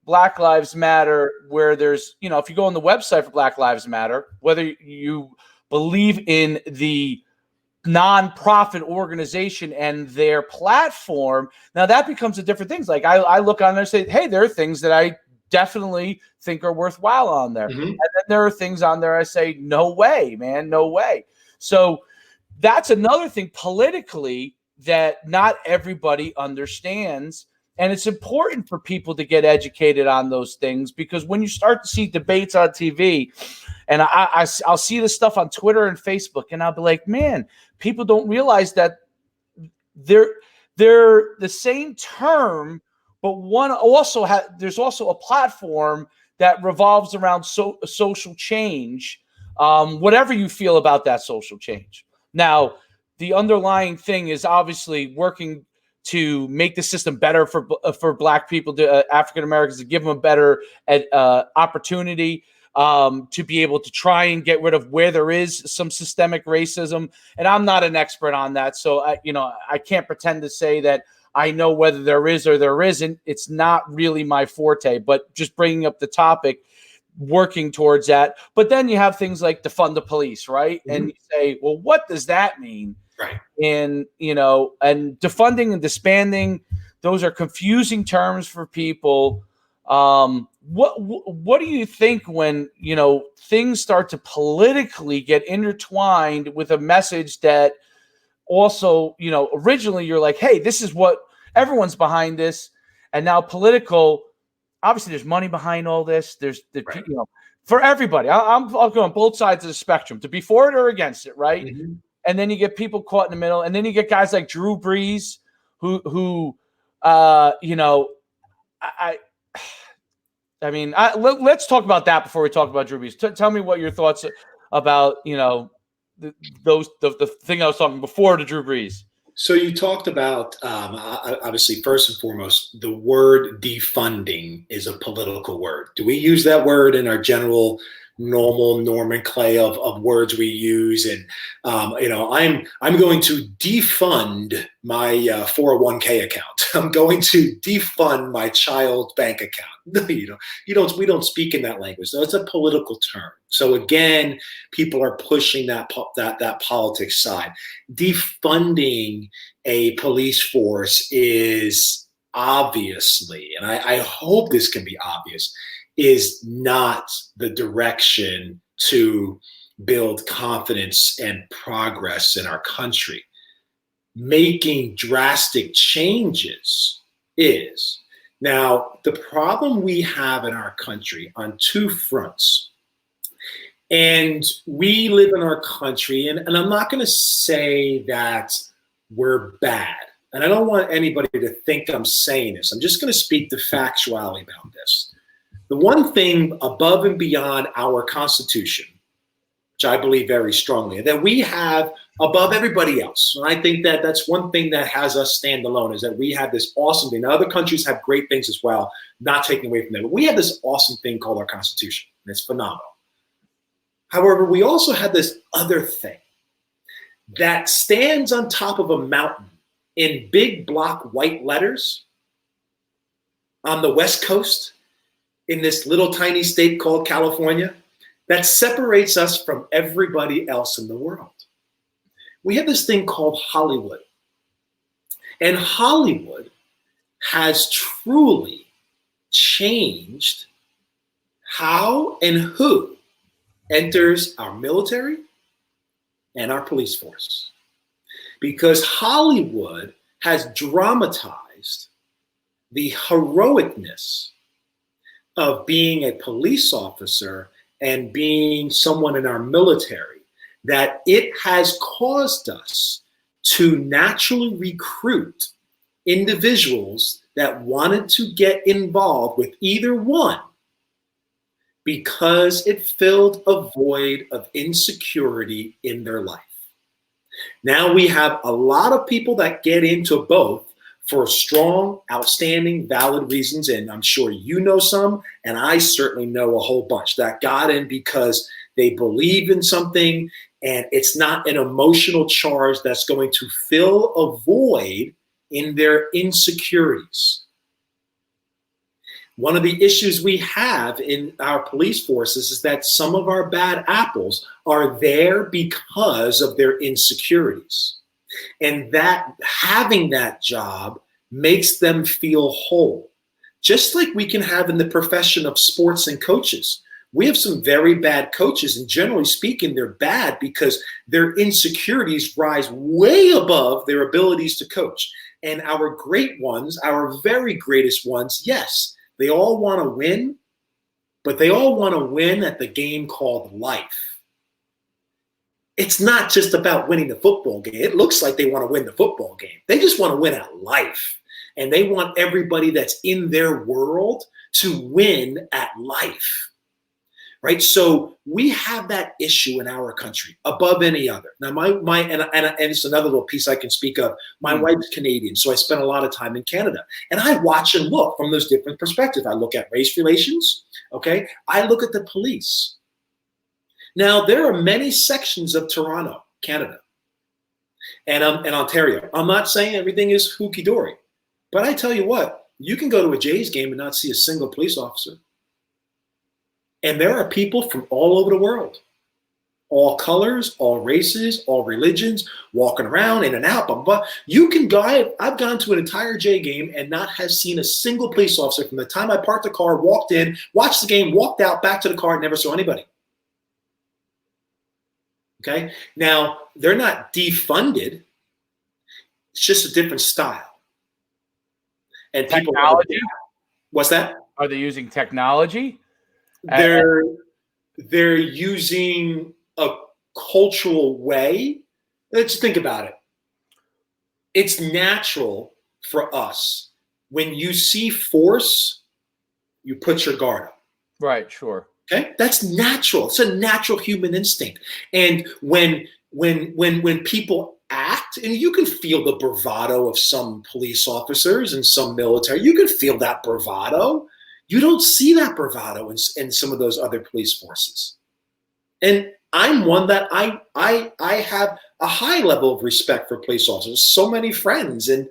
Black Lives Matter, where there's, if you go on the website for Black Lives Matter, whether you believe in the nonprofit organization and their platform, now that becomes a different thing. Like I look on there and say, hey, there are things that I definitely think are worthwhile on there. Mm-hmm. And then there are things on there I say, no way, man, no way. So that's another thing politically that not everybody understands. And it's important for people to get educated on those things, because when you start to see debates on TV, and I'll see this stuff on Twitter and Facebook, and I'll be like, man, people don't realize that they're the same term, but one also there's also a platform that revolves around social change, whatever you feel about that social change. Now, the underlying thing is obviously working to make the system better for Black people, African Americans, to give them a better opportunity to be able to try and get rid of where there is some systemic racism. And I'm not an expert on that, so I can't pretend to say that I know whether there is or there isn't. It's not really my forte, but just bringing up the topic, working towards that. But then you have things like defund the police, right? Mm-hmm. And you say, well, what does that mean? Right. And, and defunding and disbanding, those are confusing terms for people. What do you think when, things start to politically get intertwined with a message that also, originally you're like, hey, this is what everyone's behind this. And now political, obviously there's money behind all this. There's right. For everybody, I'll go on both sides of the spectrum, to be for it or against it. Right. Mm-hmm. And then you get people caught in the middle, and then you get guys like Drew Brees, who let's talk about that before we talk about Drew Brees. Tell me what your thoughts about, the thing I was talking before to Drew Brees. So you talked about, obviously, first and foremost, the word defunding is a political word. Do we use that word in our general normal nomenclature of words we use? And I'm going to defund my 401k account. I'm going to defund my child's bank account. We don't speak in that language. So it's a political term. So again, people are pushing that politics side. Defunding a police force is obviously, and I hope this can be obvious, is not the direction to build confidence and progress in our country. Making drastic changes is. Now, the problem we have in our country on two fronts, and we live in our country, and I'm not going to say that we're bad, and I don't want anybody to think I'm saying this. I'm just going to speak the factuality about this. The one thing above and beyond our Constitution, which I believe very strongly, that we have above everybody else, and I think that that's one thing that has us stand alone, is that we have this awesome thing. Now, other countries have great things as well, not taking away from them, but we have this awesome thing called our Constitution, and it's phenomenal. However, we also have this other thing that stands on top of a mountain in big block white letters on the West Coast, in this little tiny state called California, that separates us from everybody else in the world. We have this thing called Hollywood. And Hollywood has truly changed how and who enters our military and our police force. Because Hollywood has dramatized the heroicness of being a police officer and being someone in our military that it has caused us to naturally recruit individuals that wanted to get involved with either one because it filled a void of insecurity in their life. Now we have a lot of people that get into both for strong, outstanding, valid reasons, and I'm sure you know some, and I certainly know a whole bunch that got in because they believe in something, and it's not an emotional charge that's going to fill a void in their insecurities. One of the issues we have in our police forces is that some of our bad apples are there because of their insecurities. And that having that job makes them feel whole. Just like we can have in the profession of sports and coaches. We have some very bad coaches, and generally speaking, they're bad because their insecurities rise way above their abilities to coach. And our great ones, our very greatest ones, yes, they all want to win, but they all want to win at the game called life. It's not just about winning the football game. It looks like they want to win the football game. They just want to win at life. And they want everybody that's in their world to win at life. Right? So we have that issue in our country above any other. Now, and it's another little piece I can speak of. My wife's Canadian, so I spent a lot of time in Canada. And I watch and look from those different perspectives. I look at race relations, okay? I look at the police. Now, there are many sections of Toronto, Canada, and Ontario. I'm not saying everything is hooky-dory, but I tell you what, you can go to a Jays game and not see a single police officer. And there are people from all over the world, all colors, all races, all religions, walking around in and out. But you can go, I've gone to an entire Jay game and not have seen a single police officer from the time I parked the car, walked in, watched the game, walked out, back to the car, and never saw anybody. Okay? Now, they're not defunded. It's just a different style. And people, technology? What's that? Are they using technology? They're using a cultural way. Let's think about it. It's natural for us. When you see force, you put your guard up. Right, sure. Okay? That's natural. It's a natural human instinct. And when people act, and you can feel the bravado of some police officers and some military, you can feel that bravado. You don't see that bravado in some of those other police forces. And I'm one that I have a high level of respect for police officers. So many friends, and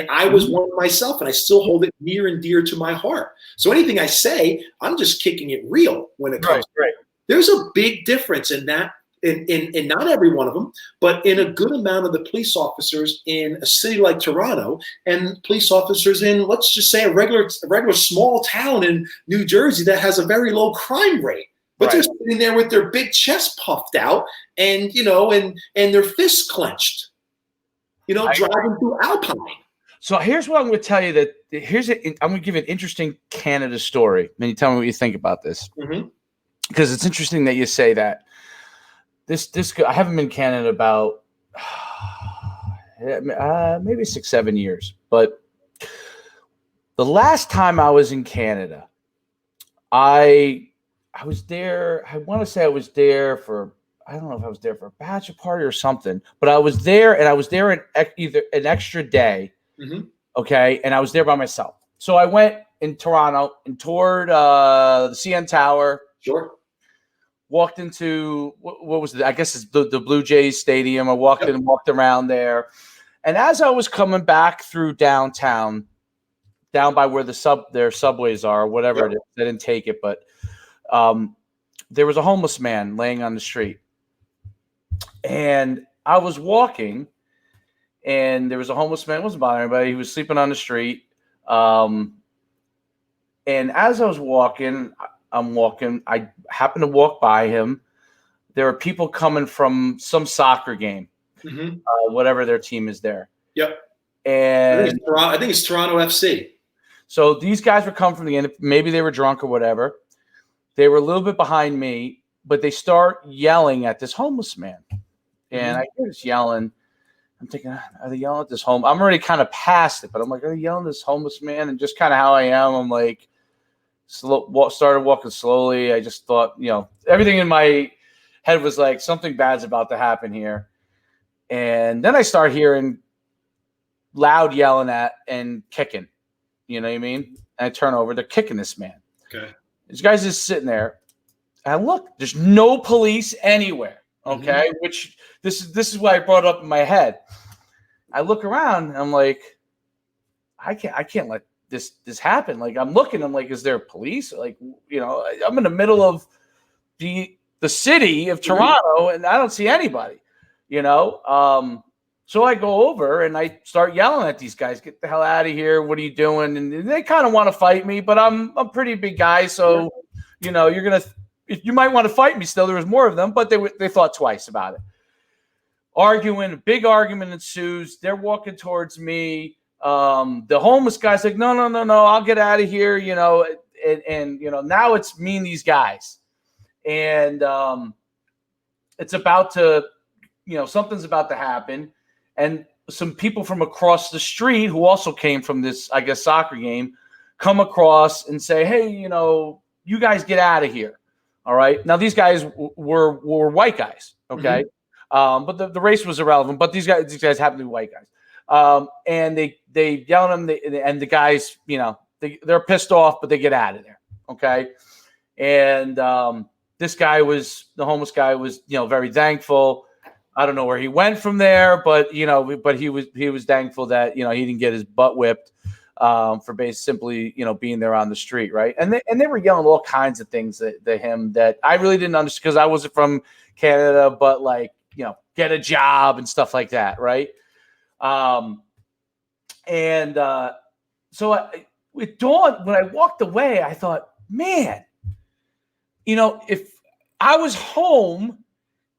I was one myself, and I still hold it near and dear to my heart. So anything I say, I'm just kicking it real when it comes. Right. There's a big difference in that. In not every one of them, but in a good amount of the police officers in a city like Toronto and police officers in, let's just say, a regular small town in New Jersey that has a very low crime rate. But they're sitting there with their big chest puffed out and, and their fists clenched, driving through Alpine. So here's what I'm going to tell you I'm going to give an interesting Canada story. And you tell me what you think about this. Because it's interesting that you say that. This I haven't been in Canada about maybe 6-7 years, but the last time I was in Canada, I was there. I want to say I was there for, I don't know if I was there for a bachelor party or something, but I was there, and I was there either an extra day, okay, and I was there by myself. So I went in Toronto and toured the CN Tower. Sure. Walked into what was it? I guess it's the Blue Jays Stadium. I walked in and walked around there. And as I was coming back through downtown, down by where their subways are, whatever it is, I didn't take it, but there was a homeless man laying on the street. And I was walking, and there was a homeless man. It wasn't bothering anybody. He was sleeping on the street. And as I was walking, I happened to walk by him. There are people coming from some soccer game, whatever their team is there. Yep. And I think it's Toronto FC. So these guys were coming from the end. Maybe they were drunk or whatever. They were a little bit behind me, but they start yelling at this homeless man. And I hear this yelling. I'm thinking, are they yelling at this home? I'm already kind of past it, but I'm like, are they yelling at this homeless man? And just kind of how I am, I'm like, started walking slowly. I just thought, everything in my head was like, something bad's about to happen here. And then I start hearing loud yelling at and kicking. You know what I mean? And I turn over, they're kicking this man. Okay. This guy's just sitting there. And look, there's no police anywhere. Okay. Which this is why I brought it up in my head. I look around and I'm like, I can't let this happen. Like I'm looking, I'm like, is there police? Like, I'm in the middle of the city of Toronto and I don't see anybody, So I go over and I start yelling at these guys, get the hell out of here. What are you doing? And they kind of want to fight me, but I'm a pretty big guy. So, you might want to fight me still. There was more of them, but they thought twice about it. Arguing, a big argument ensues. They're walking towards me. The homeless guy's like, no, I'll get out of here. And now it's me and these guys. And it's about to, something's about to happen. And some people from across the street who also came from this, I guess, soccer game come across and say, hey, you guys get out of here. All right. Now, these guys were white guys. Okay. But the race was irrelevant. But these guys happen to be white guys. And they yell at them. And the guys, they're pissed off, but they get out of there. Okay. And the homeless guy was, very thankful. I don't know where he went from there, but he was thankful that he didn't get his butt whipped for simply being there on the street, right? And they were yelling all kinds of things at him that I really didn't understand because I wasn't from Canada, but like get a job and stuff like that, right? So it dawned when I walked away. I thought, man, if I was home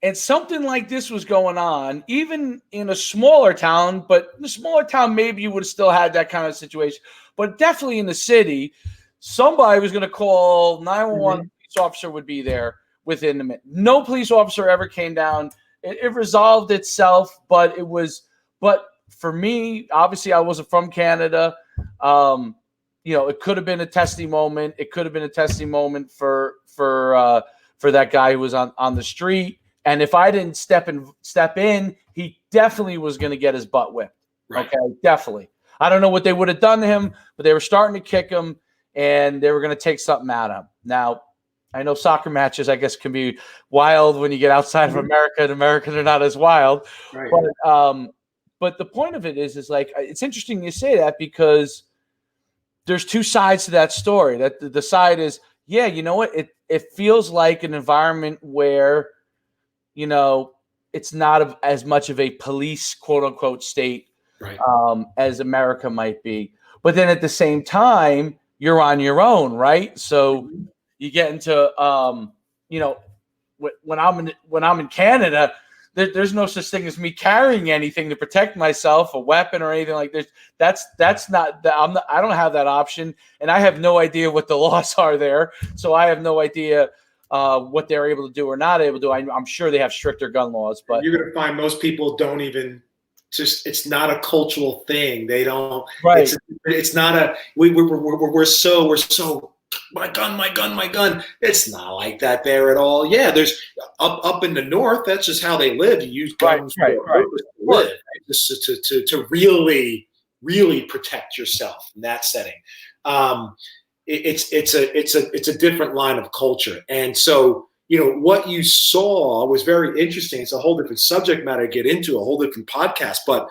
and something like this was going on, even in a smaller town, but in a smaller town, maybe you would have still had that kind of situation. But definitely in the city, somebody was going to call 911. Police officer would be there within a minute. No police officer ever came down. It resolved itself, but for me, obviously, I wasn't from Canada. It could have been a testing moment. It could have been a testing moment for that guy who was on the street. And if I didn't step in, he definitely was going to get his butt whipped. Right. Okay, definitely. I don't know what they would have done to him, but they were starting to kick him, and they were going to take something out of him. Now, I know soccer matches, I guess, can be wild when you get outside of America. In America, they're not as wild. Right. But the point of it is like it's interesting you say that because there's two sides to that story. That the side is, yeah, you know what? It feels like an environment where it's not as much of a police, quote unquote, state right. As America might be. But then at the same time, you're on your own, right? So you get into, when I'm in Canada, there's no such thing as me carrying anything to protect myself, a weapon or anything like this. That's not. I don't have that option, and I have no idea what the laws are there. So I have no idea. What they're able to do or not able to do. I'm sure they have stricter gun laws, but you're going to find most people don't even it's not a cultural thing. They don't, right. It's not we're so my gun. It's not like that there at all. Yeah. There's up in the North. That's just how they live. You use guns right. to live, just to really, really protect yourself in that setting. It's a different line of culture. And so, what you saw was very interesting. It's a whole different subject matter to get into, a whole different podcast. But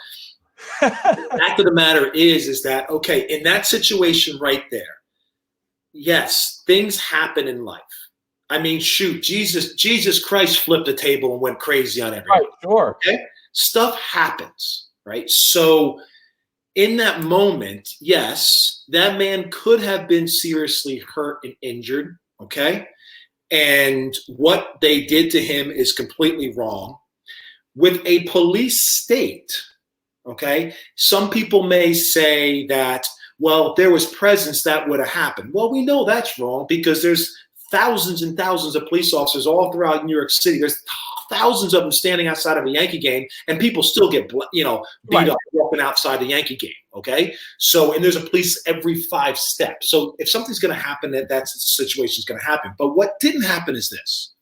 the fact of the matter is that, okay, in that situation right there, yes, things happen in life. I mean, shoot, Jesus Christ flipped the table and went crazy on everyone. Right, sure. Okay? Stuff happens, right? So in that moment, yes, that man could have been seriously hurt and injured, okay? And what they did to him is completely wrong. With a police state, okay, some people may say that, Well, if there was presence, that would have happened. Well, we know that's wrong because there's thousands and thousands of police officers all throughout New York City. There's thousands of them standing outside of a Yankee game, and people still get, beat up walking outside the Yankee game. Okay. So, and there's a police every 5 steps. So if something's going to happen, that's the situation is going to happen. But what didn't happen is this,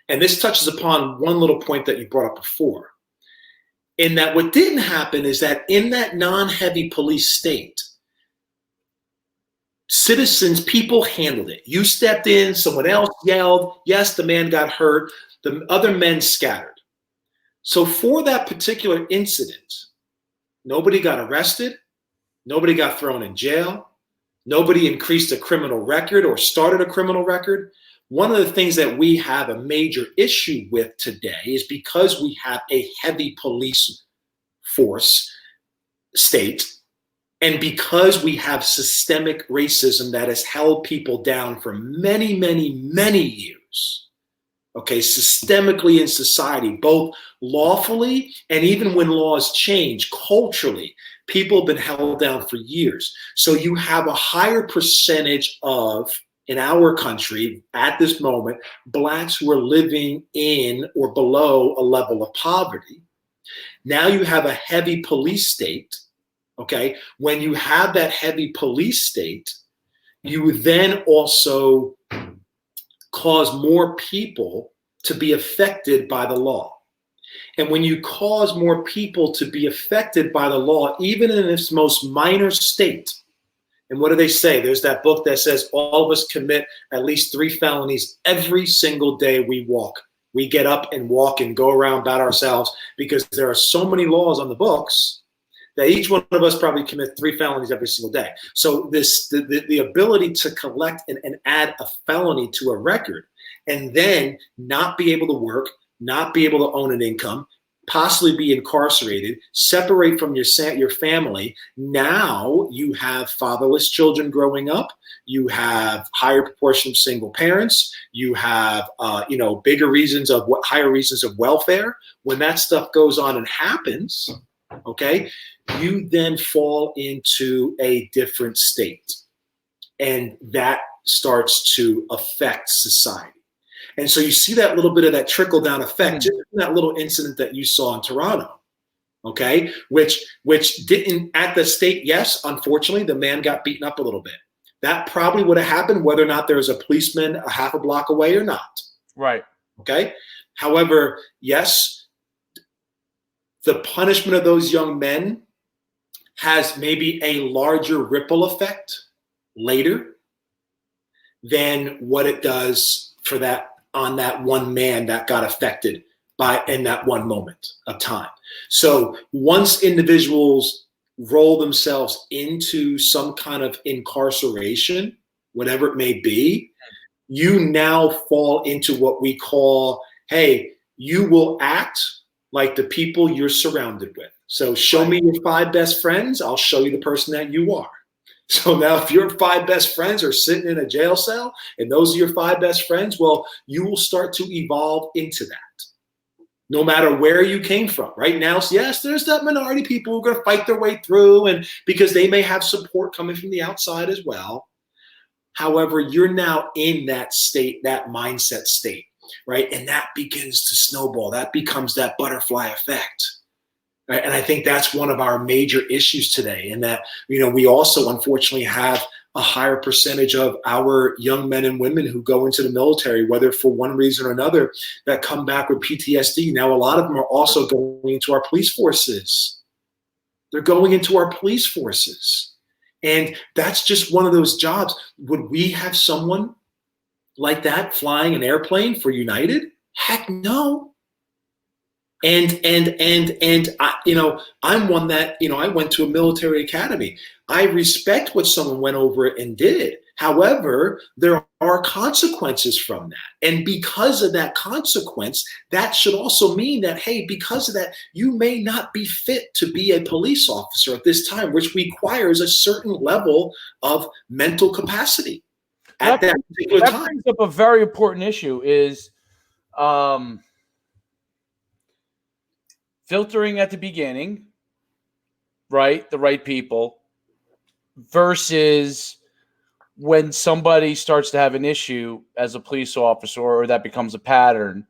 and this touches upon one little point that you brought up before, in that what didn't happen is that in that non-heavy police state, citizens, people handled it. You stepped in, someone else yelled. Yes, the man got hurt. The other men scattered. So for that particular incident, nobody got arrested. Nobody got thrown in jail. Nobody increased a criminal record or started a criminal record. One of the things that we have a major issue with today is because we have a heavy police force state, and because we have systemic racism that has held people down for many, many, many years, okay, systemically in society, both lawfully and even when laws change culturally, people have been held down for years. So you have a higher percentage of, in our country at this moment, blacks who are living in or below a level of poverty. Now you have a heavy police state. Okay, when you have that heavy police state, you then also cause more people to be affected by the law. And when you cause more people to be affected by the law, even in its most minor state, and what do they say? There's that book that says all of us commit at least 3 felonies every single day we walk. We get up and walk and go around about ourselves because there are so many laws on the books that each one of us probably commit 3 felonies every single day. So the ability to collect and add a felony to a record and then not be able to work, not be able to own an income, possibly be incarcerated, separate from your family. Now you have fatherless children growing up. You have higher proportion of single parents. You have higher reasons of welfare. When that stuff goes on and happens, okay, you then fall into a different state, and that starts to affect society. And so you see that little bit of that trickle down effect, just that little incident that you saw in Toronto, okay, which didn't at the state. Yes, unfortunately, the man got beaten up a little bit. That probably would have happened whether or not there was a policeman a half a block away or not. Right. Okay. However, yes, the punishment of those young men has maybe a larger ripple effect later than what it does for that on that one man that got affected by in that one moment of time. So once individuals roll themselves into some kind of incarceration, whatever it may be, you now fall into what we call, hey, you will act like the people you're surrounded with. So show me your 5 best friends, I'll show you the person that you are. So now if your 5 best friends are sitting in a jail cell and those are your 5 best friends, well, you will start to evolve into that. No matter where you came from. Right now, yes, there's that minority people who are going to fight their way through, and because they may have support coming from the outside as well. However, you're now in that state, that mindset state, right? And that begins to snowball. That becomes that butterfly effect. Right? And I think that's one of our major issues today, in that, we also unfortunately have a higher percentage of our young men and women who go into the military, whether for one reason or another, that come back with PTSD. Now, a lot of them are also going into our police forces. They're going into our police forces. And that's just one of those jobs. Would we have someone like that flying an airplane for United? Heck no. And I, I'm one that, I went to a military academy. I respect what someone went over and did. However, there are consequences from that. And because of that consequence, that should also mean that, hey, because of that, you may not be fit to be a police officer at this time, which requires a certain level of mental capacity at that particular time. That brings up a very important issue is filtering at the beginning, right? The right people. versus when somebody starts to have an issue as a police officer, or that becomes a pattern.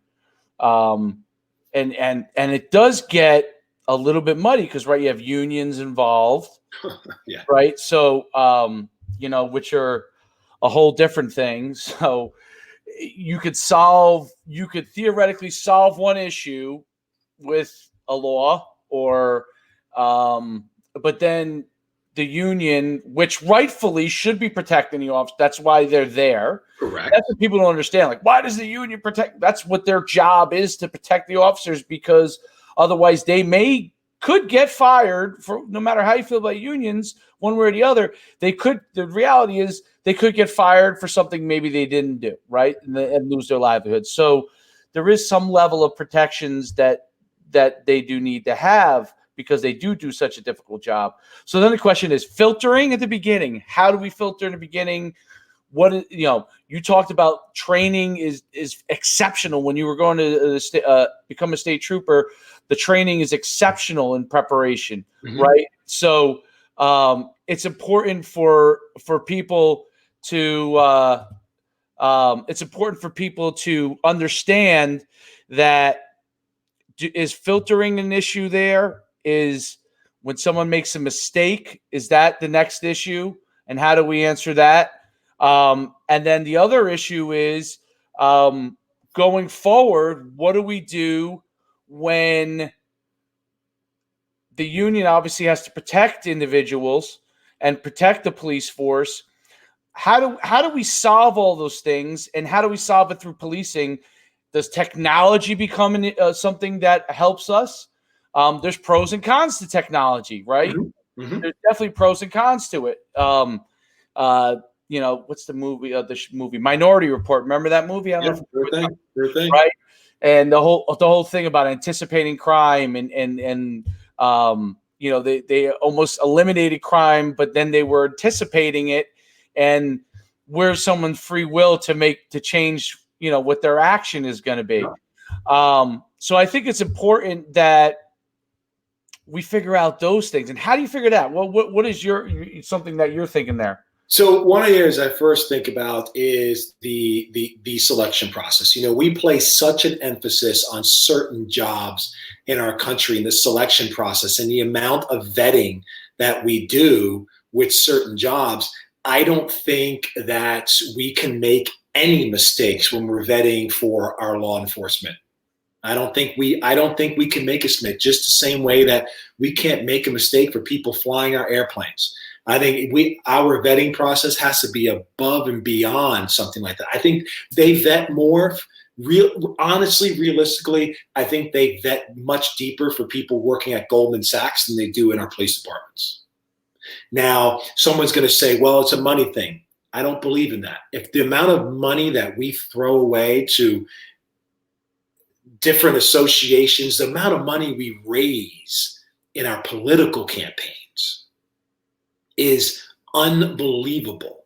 And it does get a little bit muddy because, right, you have unions involved, Yeah. right? So, which are a whole different thing. So you could theoretically solve one issue with a law, but then the union, which rightfully should be protecting the officer, that's why they're there. Correct. That's what people don't understand. Like, why does the union protect? That's what their job is, to protect the officers, because otherwise they could get fired for, no matter how you feel about unions, one way or the other. The reality is they could get fired for something maybe they didn't do, right? And lose their livelihood. So there is some level of protections that they do need to have, because they do such a difficult job. So then the question is filtering at the beginning. How do we filter in the beginning? You talked about training is exceptional. When you were going to become a state trooper, the training is exceptional in preparation, right? So it's important for people to understand that. Is filtering an issue there? Is when someone makes a mistake, is that the next issue? And how do we answer that? And then the other issue is going forward, what do we do when the union obviously has to protect individuals and protect the police force? How do we solve all those things, and how do we solve it through policing? Does technology become something that helps us? There's pros and cons to technology, right? There's definitely pros and cons to it. What's the movie Minority Report? Remember that movie? I don't know. Sure thing. Right? And the whole thing about anticipating crime and they almost eliminated crime, but then they were anticipating it, and where's someone's free will to change what their action is going to be. So I think it's important that we figure out those things. And how do you figure that? Well, what is something that you're thinking there? So one of the areas I first think about is the selection process. We place such an emphasis on certain jobs in our country in the selection process, and the amount of vetting that we do with certain jobs. I don't think that we can make any mistakes when we're vetting for our law enforcement. I don't think we can make a mistake, just the same way that we can't make a mistake for people flying our airplanes. I think our vetting process has to be above and beyond something like that. I think they vet more. Realistically, I think they vet much deeper for people working at Goldman Sachs than they do in our police departments. Now, someone's going to say, well, it's a money thing. I don't believe in that. If the amount of money that we throw away to different associations, the amount of money we raise in our political campaigns is unbelievable.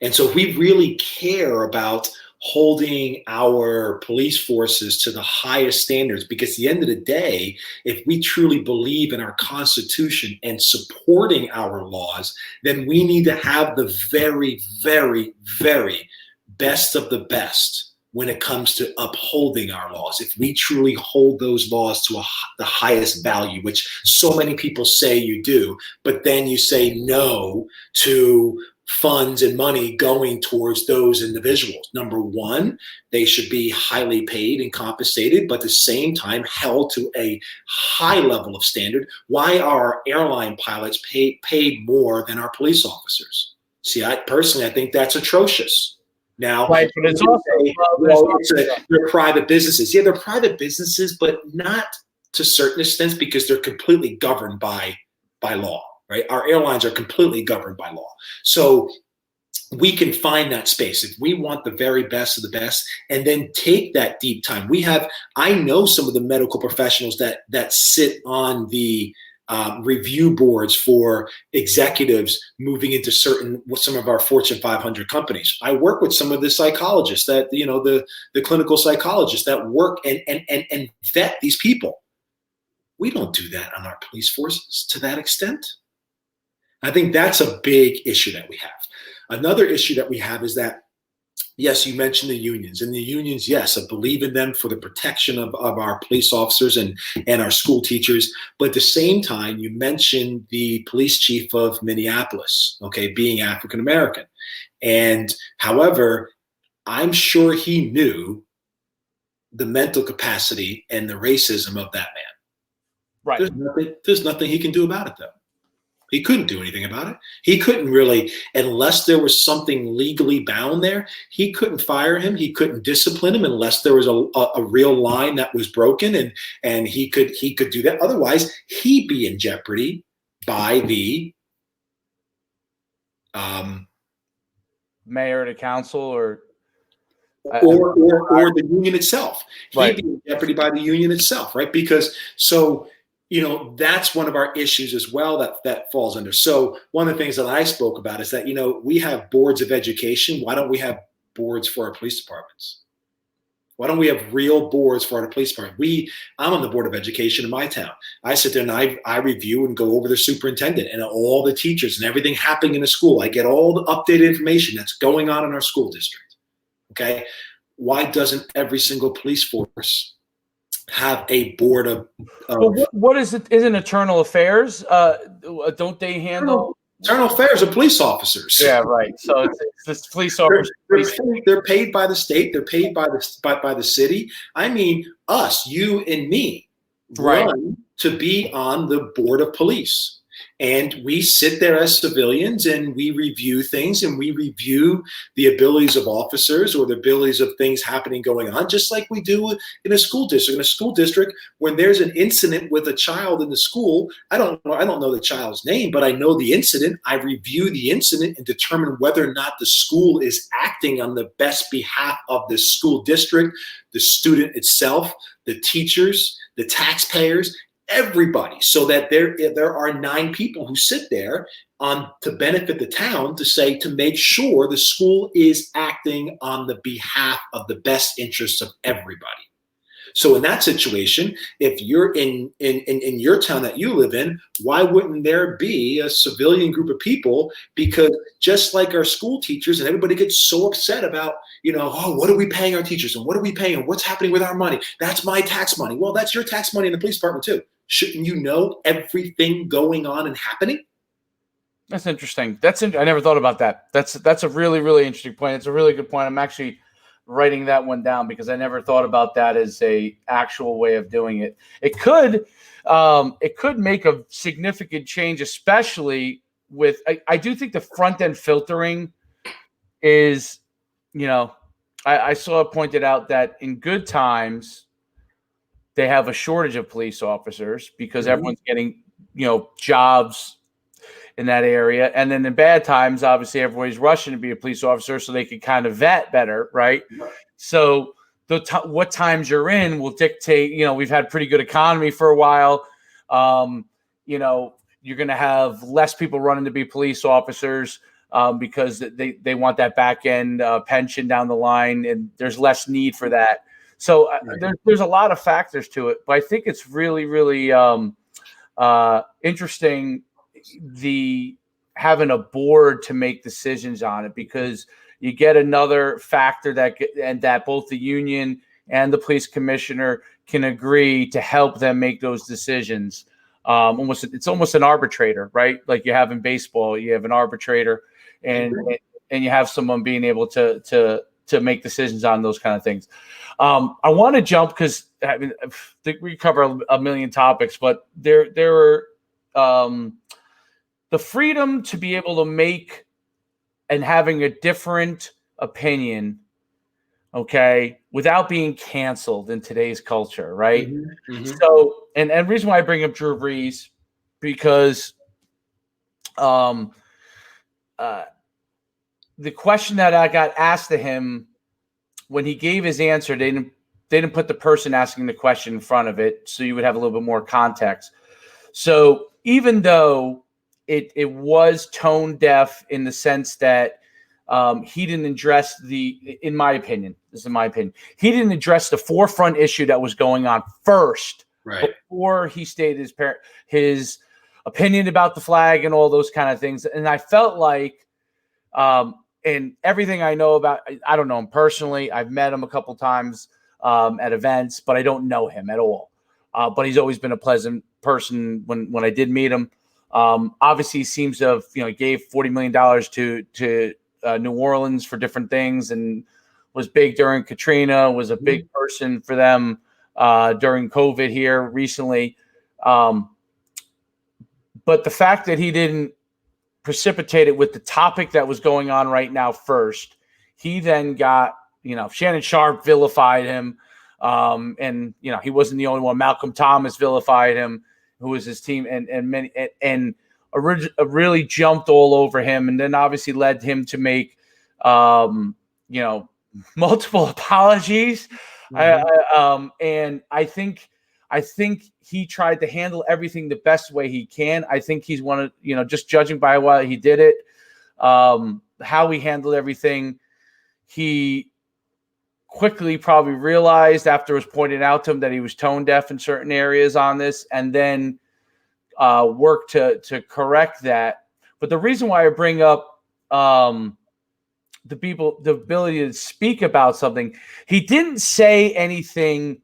And so if we really care about holding our police forces to the highest standards, because at the end of the day, if we truly believe in our Constitution and supporting our laws, then we need to have the very, very, very best of the best when it comes to upholding our laws. If we truly hold those laws to the highest value, which so many people say you do, but then you say no to funds and money going towards those individuals. Number one, they should be highly paid and compensated, but at the same time held to a high level of standard. Why are our airline pilots paid more than our police officers? See, I think that's atrocious. Now, right, but it's also they're private businesses. Yeah, they're private businesses, but not to certain extents, because they're completely governed by law. Right? Our airlines are completely governed by law. So we can find that space if we want the very best of the best, and then take that deep time. I know some of the medical professionals that sit on the review boards for executives moving into some of our Fortune 500 companies. I work with some of the psychologists the clinical psychologists that work and vet these people. We don't do that on our police forces to that extent. I think that's a big issue that we have. Another issue that we have is that, yes, you mentioned the unions, and the unions, yes, I believe in them for the protection of our police officers and our school teachers. But at the same time, you mentioned the police chief of Minneapolis, okay, being African American. And however, I'm sure he knew the mental capacity and the racism of that man. Right. There's nothing he can do about it, though. He couldn't do anything about it. He couldn't really, unless there was something legally bound there, he couldn't fire him. He couldn't discipline him unless there was a real line that was broken, and he could do that. Otherwise, he'd be in jeopardy by the mayor, the council, or the union itself. Right. He'd be in jeopardy by the union itself, right? Because that's one of our issues as well that falls under. So one of the things that I spoke about is that, we have boards of education. Why don't we have boards for our police departments? Why don't we have real boards for our police department? I'm on the board of education in my town. I sit there and I review and go over the superintendent and all the teachers and everything happening in the school. I get all the updated information that's going on in our school district. Okay. Why doesn't every single police force have a board of what is it? Isn't internal affairs? Don't they handle internal affairs of police officers? Yeah, right. So it's this police officers. They're paid by the state. They're paid by the city. I mean, us, you and me, run to be on the board of police. And we sit there as civilians and we review things and we review the abilities of officers or the abilities of things happening going on, just like we do in a school district. In a school district, when there's an incident with a child in the school, I don't know the child's name, but I know the incident. I review the incident and determine whether or not the school is acting on the best behalf of the school district, the student itself, the teachers, the taxpayers, everybody, so that there are 9 people who sit there to benefit the town to make sure the school is acting on the behalf of the best interests of everybody. So in that situation, if you're in your town that you live in, why wouldn't there be a civilian group of people? Because just like our school teachers, and everybody gets so upset about, what are we paying our teachers and what are we paying and what's happening with our money? That's my tax money. Well, that's your tax money in the police department too. Shouldn't you know everything going on and happening? That's interesting. I never thought about that. That's a really, really interesting point. It's a really good point. I'm actually writing that one down because I never thought about that as a actual way of doing it. It could make a significant change, especially with, I do think the front end filtering is, I saw it pointed out that in good times, they have a shortage of police officers because everyone's getting, jobs in that area. And then in bad times, obviously everybody's rushing to be a police officer so they can kind of vet better. Right. So what times you're in will dictate, we've had pretty good economy for a while. You're going to have less people running to be police officers because they want that back end pension down the line, and there's less need for that. So there's a lot of factors to it, but I think it's really, really interesting having a board to make decisions on it, because you get another factor that both the union and the police commissioner can agree to help them make those decisions. It's almost an arbitrator, right? Like you have in baseball, you have an arbitrator, and you have someone being able to make decisions on those kind of things. I want to jump because I think we cover a million topics, but there are the freedom to be able to make and having a different opinion, okay, without being canceled in today's culture, right? So, and the reason why I bring up Drew Brees, because the question that I got asked to him when he gave his answer, they didn't put the person asking the question in front of it, so you would have a little bit more context. So even though it was tone deaf in the sense that he didn't address in my opinion, he didn't address the forefront issue that was going on first, before he stated his opinion about the flag and all those kind of things. And I felt like, and everything I know about, I don't know him personally. I've met him a couple times at events, but I don't know him at all. But he's always been a pleasant person when I did meet him. Obviously, he seems to have, he gave $40 million to New Orleans for different things, and was big during Katrina, was a big person for them during COVID here recently. But the fact that he didn't precipitate it with the topic that was going on right now first, he then got, Shannon Sharpe vilified him. And he wasn't the only one. Malcolm Thomas vilified him, who was his team, and really jumped all over him, and then obviously led him to make multiple apologies. And I think he tried to handle everything the best way he can. I think he's one of, just judging by why he did it, how he handled everything, he quickly probably realized after it was pointed out to him that he was tone deaf in certain areas on this, and then worked to correct that. But the reason why I bring up the ability to speak about something, he didn't say anything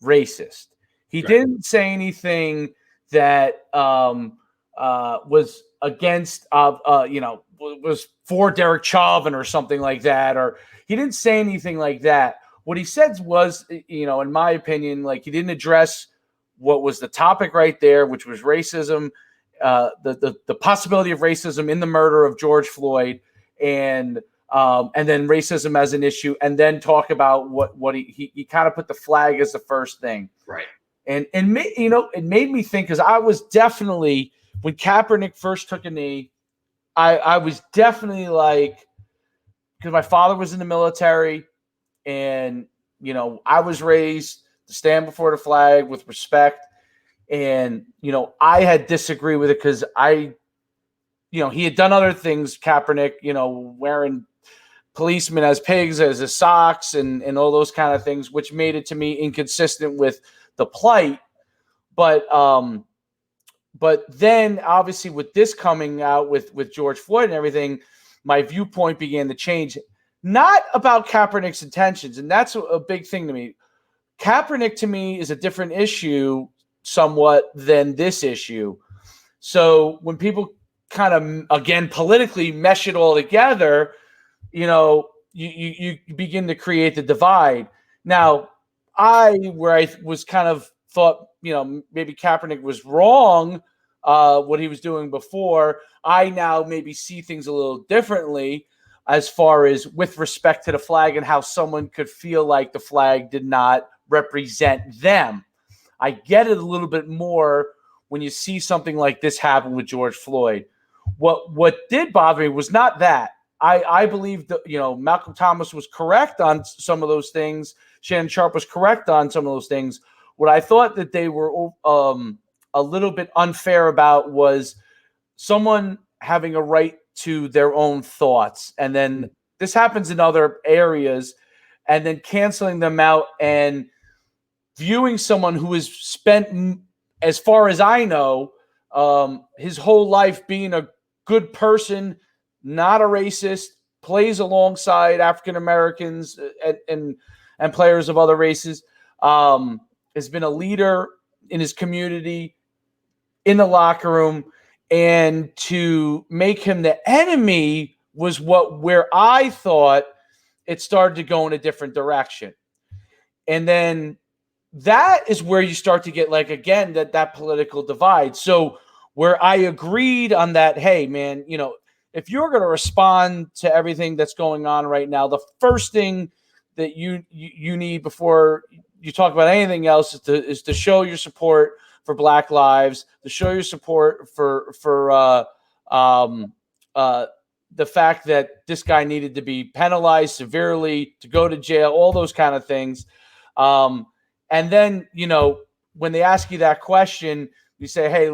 racist. He didn't say anything that was against, was for Derek Chauvin or something like that, or he didn't say anything like that. What he said was, in my opinion, like, he didn't address what was the topic right there, which was racism, the possibility of racism in the murder of George Floyd, and then racism as an issue, and then talk about what he kind of put the flag as the first thing. Right. And it made me think, because I was definitely, when Kaepernick first took a knee, I was definitely like, because my father was in the military, and, I was raised to stand before the flag with respect. And, I had disagreed with it because he had done other things, Kaepernick, wearing policemen as pigs as his socks and all those kind of things, which made it to me inconsistent with the plight. But then obviously with this coming out with George Floyd and everything, my viewpoint began to change, not about Kaepernick's intentions. And that's a big thing to me. Kaepernick to me is a different issue somewhat than this issue. So when people kind of, again, politically mesh it all together, you begin to create the divide. Now, where I was kind of thought, maybe Kaepernick was wrong, what he was doing before, I now maybe see things a little differently as far as with respect to the flag and how someone could feel like the flag did not represent them. I get it a little bit more when you see something like this happen with George Floyd. What did bother me was not that. I believe that, Malcolm Thomas was correct on some of those things. Shannon Sharpe was correct on some of those things. What I thought that they were a little bit unfair about was someone having a right to their own thoughts. And then this happens in other areas, and then canceling them out and viewing someone who has spent, as far as I know, his whole life being a good person, not a racist, plays alongside African Americans and players of other races, has been a leader in his community, in the locker room, and to make him the enemy was where I thought it started to go in a different direction. And then that is where you start to get, like, again, that political divide. So where I agreed on that, hey, man, if you're going to respond to everything that's going on right now, the first thing that you need before you talk about anything else is to show your support for Black lives, to show your support for the fact that this guy needed to be penalized severely, to go to jail, all those kind of things. And then, when they ask you that question, you say, hey,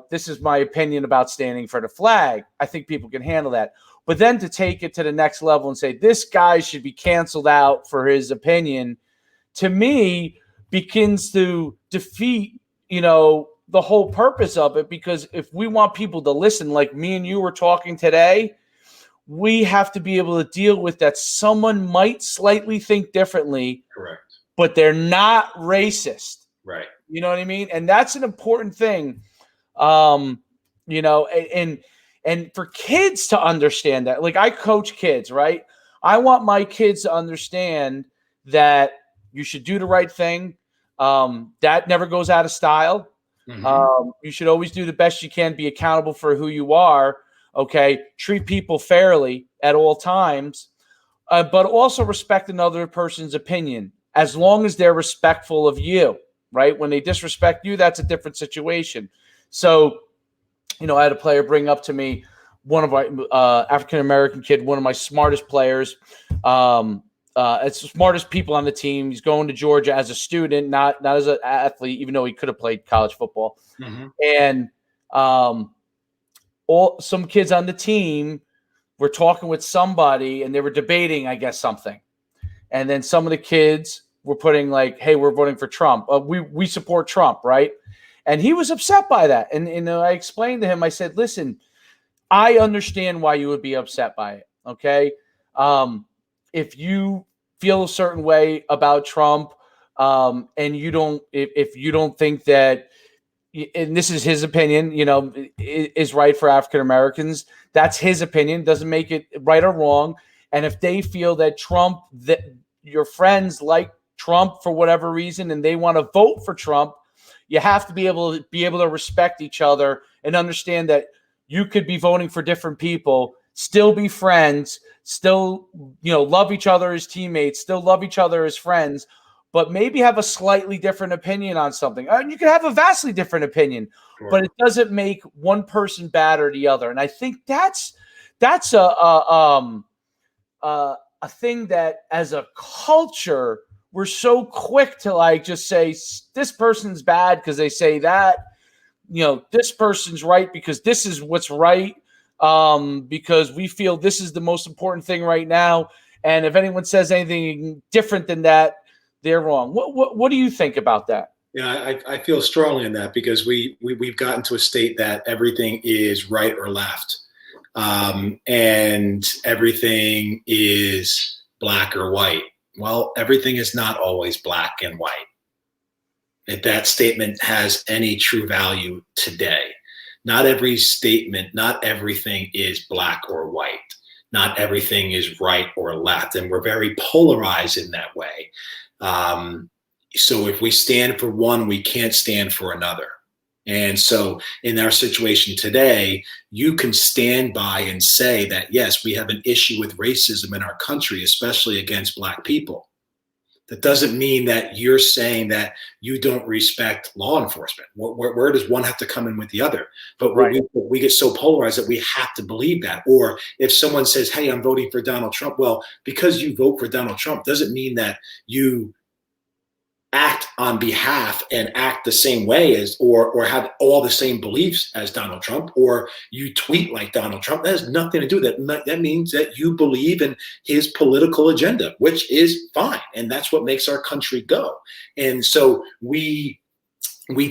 this is my opinion about standing for the flag. I think people can handle that. But then to take it to the next level and say, this guy should be canceled out for his opinion, to me, begins to defeat, the whole purpose of it, because if we want people to listen, like me and you were talking today, we have to be able to deal with that someone might slightly think differently. Correct. But they're not racist. Right. You know what I mean? And that's an important thing. You know, and for kids to understand that, like I coach kids, right? I want my kids to understand that you should do the right thing. That never goes out of style. Mm-hmm. You should always do the best you can, be accountable for who you are. Okay. Treat people fairly at all times, but also respect another person's opinion as long as they're respectful of you, right? When they disrespect you, that's a different situation. So, you know, I had a player bring up to me, one of my African-American kid, one of my smartest players. It's the smartest people on the team. He's going to Georgia as a student, not as an athlete, even though he could have played college football. Mm-hmm. And some kids on the team were talking with somebody and they were debating, I guess, something. And then some of the kids were putting like, hey, we're voting for Trump. We support Trump, right? And he was upset by that. And I explained to him, I said, listen, I understand why you would be upset by it, okay? If you feel a certain way about Trump and you don't, if you don't think that, and this is his opinion, you know, is right for African Americans, that's his opinion, doesn't make it right or wrong. And if they feel that Trump, that your friends like Trump for whatever reason, and they want to vote for Trump, you have to be able to respect each other and understand that you could be voting for different people, still be friends, still, you know, love each other as teammates, still love each other as friends, but maybe have a slightly different opinion on something. You can have a vastly different opinion, Sure. But it doesn't make one person bad or the other. And I think that's a thing that as a culture, we're so quick to like just say this person's bad because they say that, you know, this person's right because this is what's right, because we feel this is the most important thing right now. And if anyone says anything different than that, they're wrong. What do you think about that? Yeah, I feel strongly in that because we've gotten to a state that everything is right or left, and everything is black or white. Well, everything is not always black and white. If that statement has any true value today, not every statement, not everything is black or white. Not everything is right or left, and we're very polarized in that way. So if we stand for one, we can't stand for another. And so in our situation today, you can stand by and say that, yes, we have an issue with racism in our country, especially against Black people. That doesn't mean that you're saying that you don't respect law enforcement. Where does one have to come in with the other? But Right. we get so polarized that we have to believe that. Or if someone says, hey, I'm voting for Donald Trump. Well, because you vote for Donald Trump doesn't mean that you act on behalf and act the same way as or have all the same beliefs as Donald Trump, or you tweet like Donald Trump. That has nothing to do with that. That means that you believe in his political agenda, which is fine. And that's what makes our country go. And so we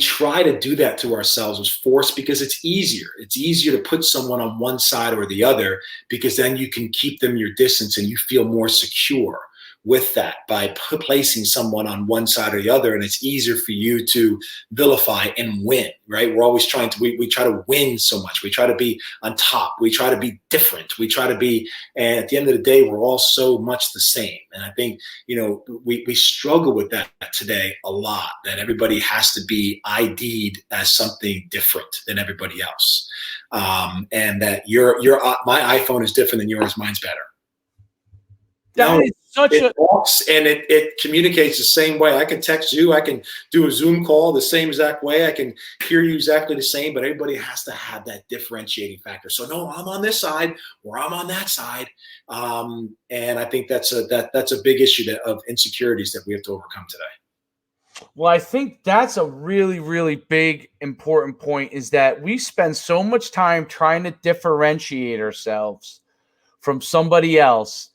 try to do that to ourselves as force because it's easier. It's easier to put someone on one side or the other because then you can keep them your distance and you feel more secure with that by placing someone on one side or the other. And it's easier for you to vilify and win, right? We're always trying to, we try to win so much. We try to be on top. We try to be different. We try to be, and at the end of the day, we're all so much the same. And I think, you know, we struggle with that today a lot, that everybody has to be ID'd as something different than everybody else. And that my iPhone is different than yours. Mine's better. That is it talks and it communicates the same way. I can text you. I can do a Zoom call the same exact way. I can hear you exactly the same, but everybody has to have that differentiating factor. So no, I'm on this side or I'm on that side. And I think that's a big issue of insecurities that we have to overcome today. Well, I think that's a really, really big, important point, is that we spend so much time trying to differentiate ourselves from somebody else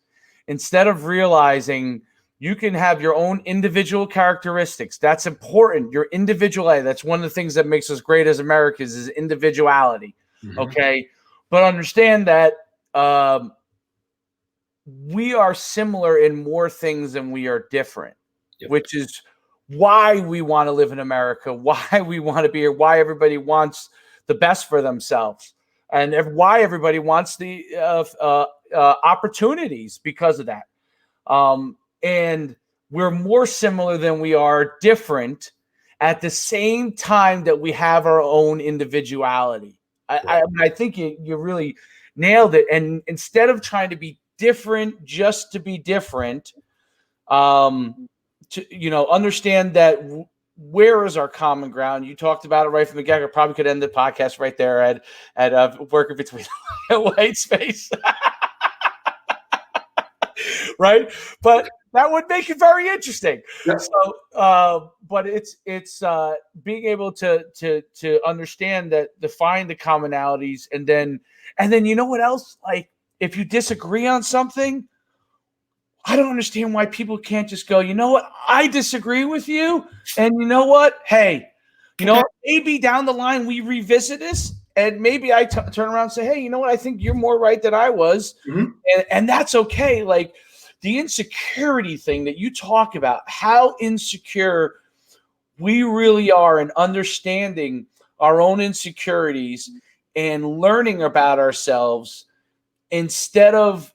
instead of realizing You can have your own individual characteristics. That's important. Your individuality. That's one of the things that makes us great as Americans is individuality. Mm-hmm. Okay. But understand that we are similar in more things than we are different, Yep. which is why we want to live in America, why we want to be here, why everybody wants the best for themselves, and why everybody wants the opportunities because of that. And we're more similar than we are different at the same time that we have our own individuality. I think you really nailed it. And instead of trying to be different just to be different, to understand that where is our common ground. You talked about it right from the get-go. Probably could end the podcast right there at working between white space. Right, but that would make it very interesting. Yep. So, but it's being able to understand that, define the commonalities, and then you know what else? Like, if you disagree on something, I don't understand why people can't just go, you know what? I disagree with you, and you know what? Hey, maybe down the line we revisit this, and maybe I turn around and say, hey, you know what? I think you're more right than I was, and that's okay. Like, the insecurity thing that you talk about, how insecure we really are, and understanding our own insecurities and learning about ourselves instead of,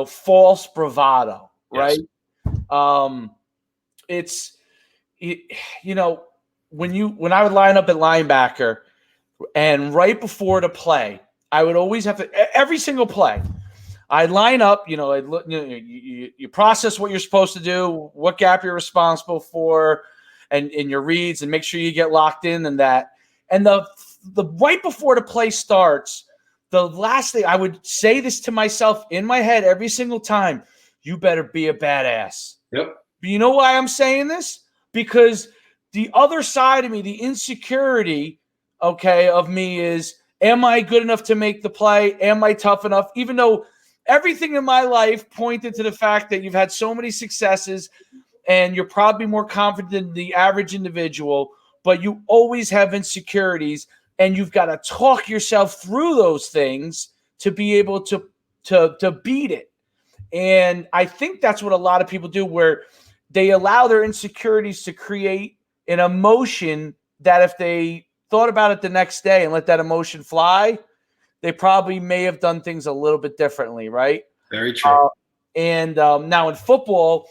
false bravado, right? Yes. It's, when I would line up at linebacker, and right before the play, I would always have to, every single play, I line up, you process what you're supposed to do, what gap you're responsible for, and in your reads, and make sure you get locked in and that. And the right before the play starts, the last thing I would say this to myself in my head every single time: you better be a badass. Yep. But you know why I'm saying this? Because the other side of me, the insecurity, of me is, am I good enough to make the play? Am I tough enough? Even though everything in my life pointed to the fact that you've had so many successes and you're probably more confident than the average individual, but you always have insecurities, and you've got to talk yourself through those things to be able to beat it. And I think that's what a lot of people do, where they allow their insecurities to create an emotion that if they thought about it the next day and let that emotion fly, they probably may have done things a little bit differently, right? Very true. And now in football,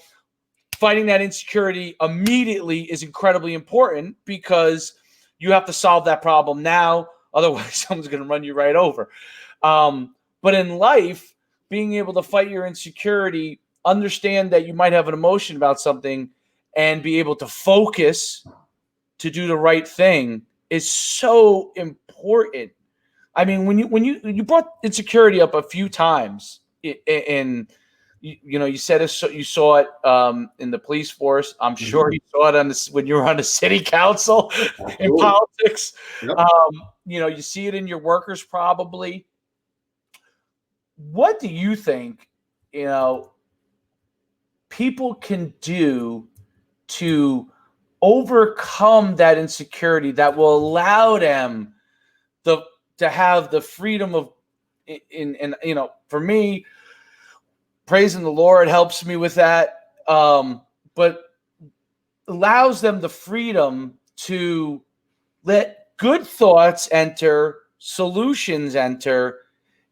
fighting that insecurity immediately is incredibly important, because you have to solve that problem now. Otherwise, someone's going to run you right over. But in life, being able to fight your insecurity, understand that you might have an emotion about something, and be able to focus to do the right thing is so important. I mean, when you brought insecurity up a few times, and you said you saw it in the police force. I'm sure you saw it when you were on the city council in politics. Yep. You see it in your workers probably. What do you think, people can do to overcome that insecurity that will allow them to have the freedom of, for me, praising the Lord helps me with that, but allows them the freedom to let good thoughts enter, solutions enter,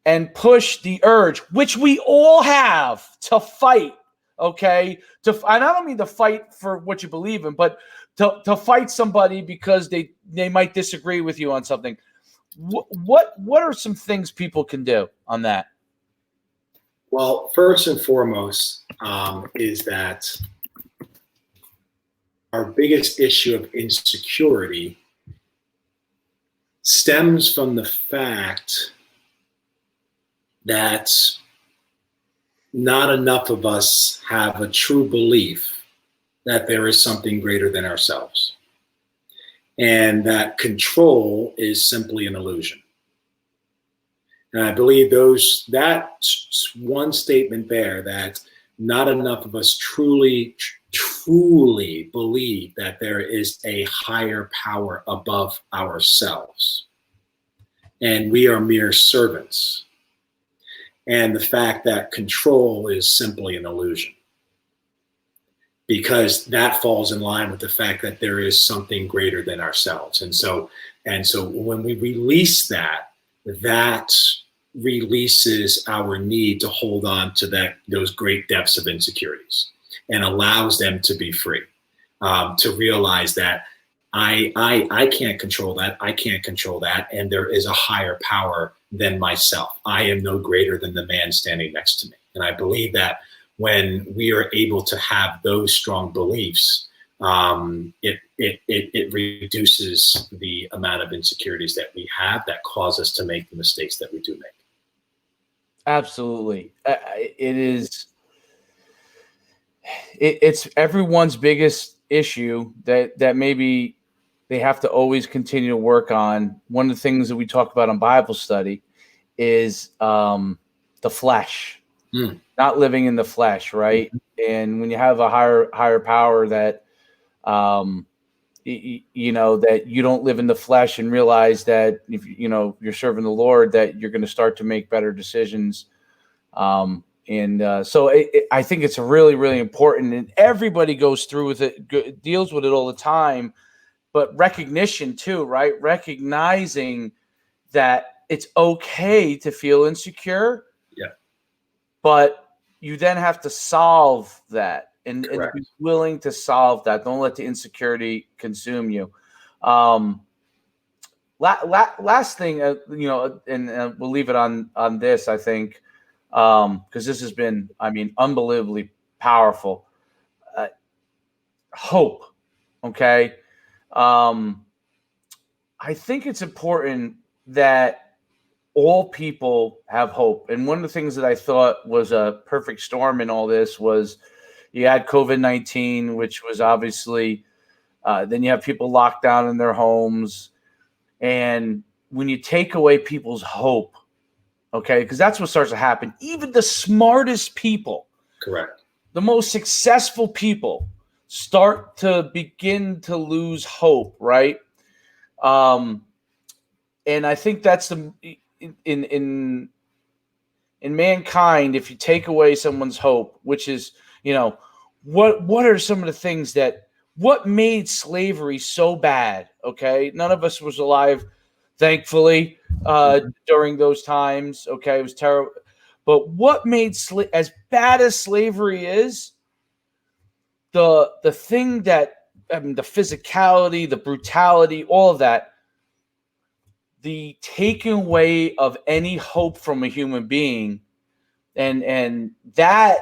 and push the urge, which we all have, to fight. Okay, I don't mean to fight for what you believe in, but to fight somebody because they might disagree with you on something. What are some things people can do on that? Well, first and foremost, is that our biggest issue of insecurity stems from the fact that not enough of us have a true belief that there is something greater than ourselves, and that control is simply an illusion. And I believe that one statement there, that not enough of us truly believe that there is a higher power above ourselves, and we are mere servants. And the fact that control is simply an illusion, because that falls in line with the fact that there is something greater than ourselves. And so when we release that, that releases our need to hold on to those great depths of insecurities, and allows them to be free, to realize that I can't control that. I can't control that. And there is a higher power than myself. I am no greater than the man standing next to me. And I believe that when we are able to have those strong beliefs, it reduces the amount of insecurities that we have that cause us to make the mistakes that we do make. Absolutely. It's everyone's biggest issue that maybe they have to always continue to work on. One of the things that we talk about in Bible study is the flesh, not living in the flesh, right? And when you have a higher power that, that you don't live in the flesh, and realize that if you're serving the Lord, that you're going to start to make better decisions. So I think it's really, really important, and everybody goes through with it, deals with it all the time. But recognition too, right? Recognizing that it's okay to feel insecure. Yeah. But you then have to solve that and be willing to solve that. Don't let the insecurity consume you. Last thing, and we'll leave it on this, I think, because this has been, unbelievably powerful. Hope. Okay. I think it's important that all people have hope. And one of the things that I thought was a perfect storm in all this was you had COVID-19, which was obviously, then you have people locked down in their homes. And when you take away people's hope, okay, because that's what starts to happen. Even the smartest people, correct, the most successful people start to begin to lose hope, right? And I think that's in mankind, if you take away someone's hope, which is, what are some of the things what made slavery so bad? Okay. None of us was alive, thankfully, during those times. Okay. It was terrible. But what made as bad as slavery is, the thing that, the physicality, the brutality, all of that, the taking away of any hope from a human being, and that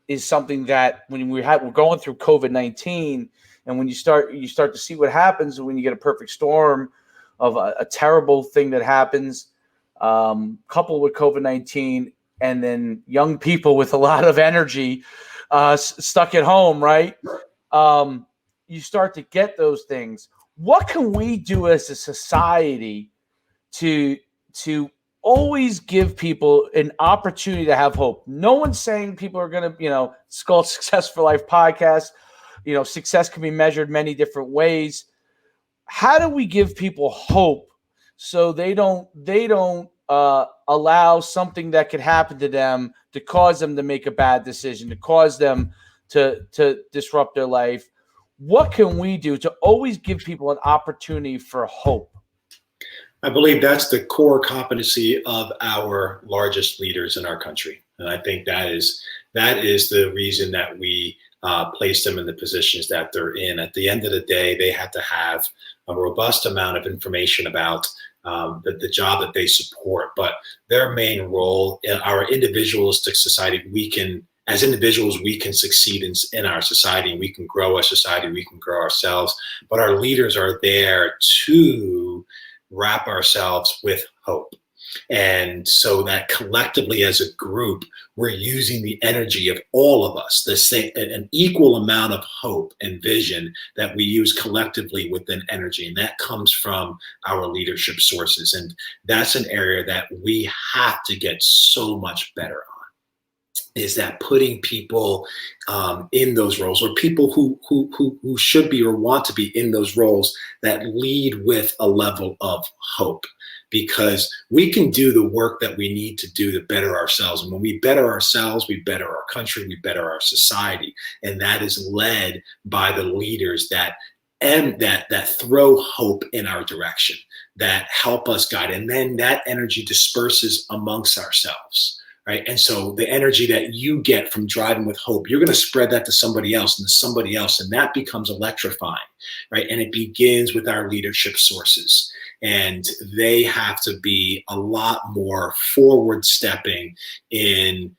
is something that when we're going through COVID-19, and when you start to see what happens when you get a perfect storm of a terrible thing that happens, coupled with COVID-19, and then young people with a lot of energy stuck at home, right? You start to get those things. What can we do as a society to always give people an opportunity to have hope? No one's saying people are going to, it's called Success for Life podcast. Success can be measured many different ways. How do we give people hope so they don't allow something that could happen to them to cause them to make a bad decision, to cause them to disrupt their life? What can we do to always give people an opportunity for hope? I believe that's the core competency of our largest leaders in our country. And I think that is the reason that we place them in the positions that they're in. At the end of the day, they have to have a robust amount of information about the job that they support. But their main role in our individualistic society, as individuals, we can succeed in our society, we can grow our society, we can grow ourselves. But our leaders are there to wrap ourselves with hope. And so that collectively as a group, we're using the energy of all of us, an equal amount of hope and vision that we use collectively within energy. And that comes from our leadership sources. And that's an area that we have to get so much better on. is that putting people in those roles, or people who should be or want to be in those roles, that lead with a level of hope, because we can do the work that we need to do to better ourselves. And when we better ourselves, we better our country, we better our society. And that is led by the leaders that throw hope in our direction, that help us guide. And then that energy disperses amongst ourselves. Right. And so the energy that you get from driving with hope, you're going to spread that to somebody else and to somebody else. And that becomes electrifying. Right. And it begins with our leadership sources. And they have to be a lot more forward stepping in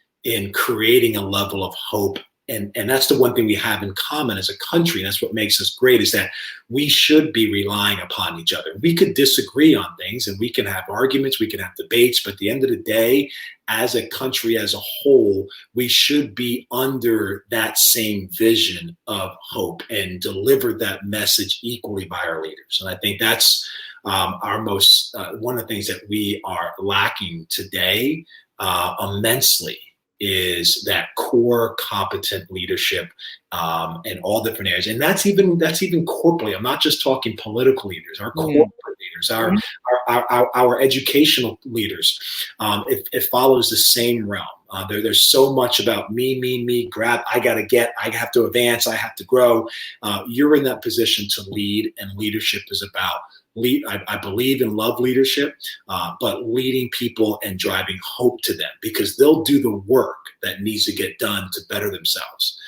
creating a level of hope. And that's the one thing we have in common as a country. And that's what makes us great, is that we should be relying upon each other. We could disagree on things and we can have arguments, we can have debates, but at the end of the day, as a country as a whole, we should be under that same vision of hope and deliver that message equally by our leaders. And I think that's our most, one of the things that we are lacking today immensely, is that core competent leadership in all different areas. And that's even corporately. I'm not just talking political leaders, our corporate leaders, our educational leaders. It follows the same realm. There's so much about me, grab, I have to advance, I have to grow. You're in that position to lead, and leadership is about I believe and love leadership, but leading people and driving hope to them, because they'll do the work that needs to get done to better themselves.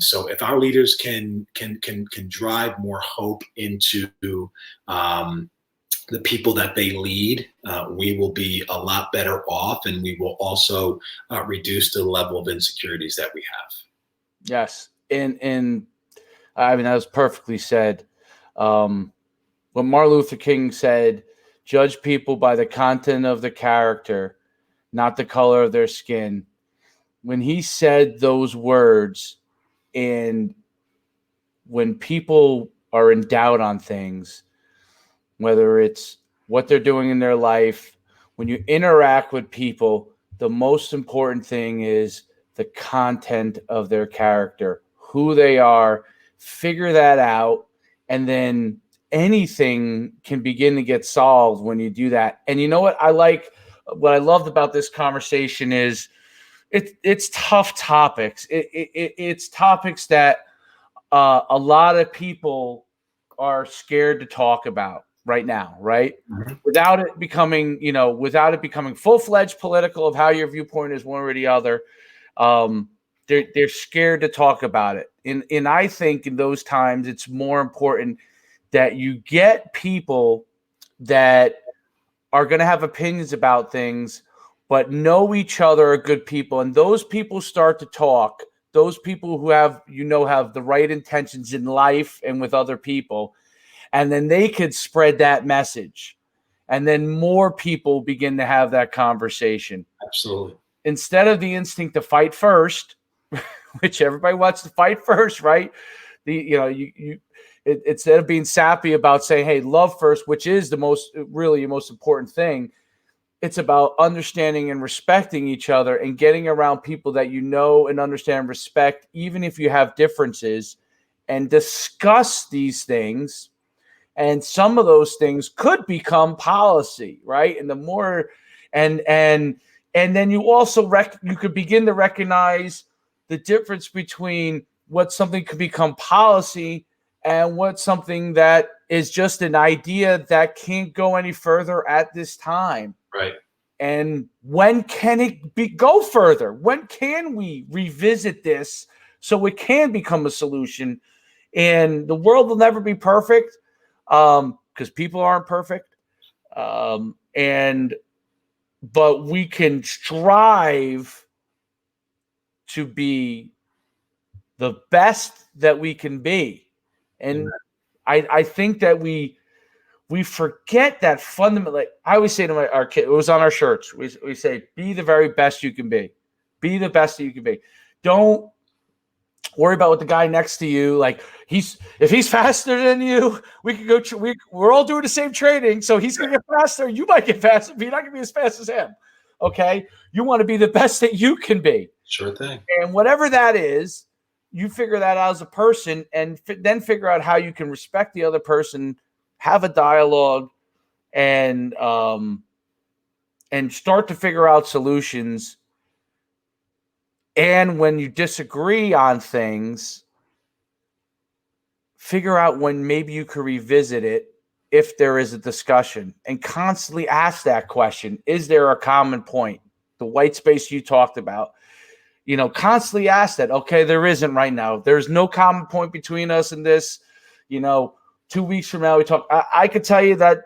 So if our leaders can drive more hope into the people that they lead, we will be a lot better off, and we will also reduce the level of insecurities that we have. Yes, and I mean, that was perfectly said. When Martin Luther King said, "Judge people by the content of the character, not the color of their skin." When he said those words, and when people are in doubt on things, whether it's what they're doing in their life, when you interact with people, the most important thing is the content of their character, who they are. Figure that out, and then anything can begin to get solved when you do that. And you know what I loved about this conversation is it's tough topics. It's topics that a lot of people are scared to talk about right now, right? Mm-hmm. Without it becoming full-fledged political of how your viewpoint is one or the other. They're scared to talk about it. And I think in those times, it's more important that you get people that are going to have opinions about things, but know each other are good people. And those people start to talk. Those people who have the right intentions in life and with other people. And then they could spread that message. And then more people begin to have that conversation. Absolutely. Instead of the instinct to fight first, which everybody wants to fight first, right? Instead of being sappy about saying, hey, love first, which is the most important thing, it's about understanding and respecting each other and getting around people that you know and understand and respect, even if you have differences, and discuss these things. And some of those things could become policy, right? And the more, and then you also you could begin to recognize the difference between what something could become policy and what's something that is just an idea that can't go any further at this time. Right. And when can it go further? When can we revisit this so it can become a solution? And the world will never be perfect because people aren't perfect. But we can strive to be the best that we can be. And I think that we forget that fundamentally. I always say to our kid, it was on our shirts. We say, be the very best you can be. Be the best that you can be. Don't worry about what the guy next to you, like if he's faster than you, we could go. We're all doing the same training, so he's going to get faster. You might get faster, but you're not going to be as fast as him. Okay, you want to be the best that you can be. Sure thing. And whatever that is, you figure that out as a person, and then figure out how you can respect the other person, have a dialogue, and start to figure out solutions. And when you disagree on things, figure out when maybe you could revisit it if there is a discussion, and constantly ask that question. Is there a common point? The white space you talked about, constantly ask that. Okay, there isn't right now. There's no common point between us in this. 2 weeks from now, we talk. I could tell you that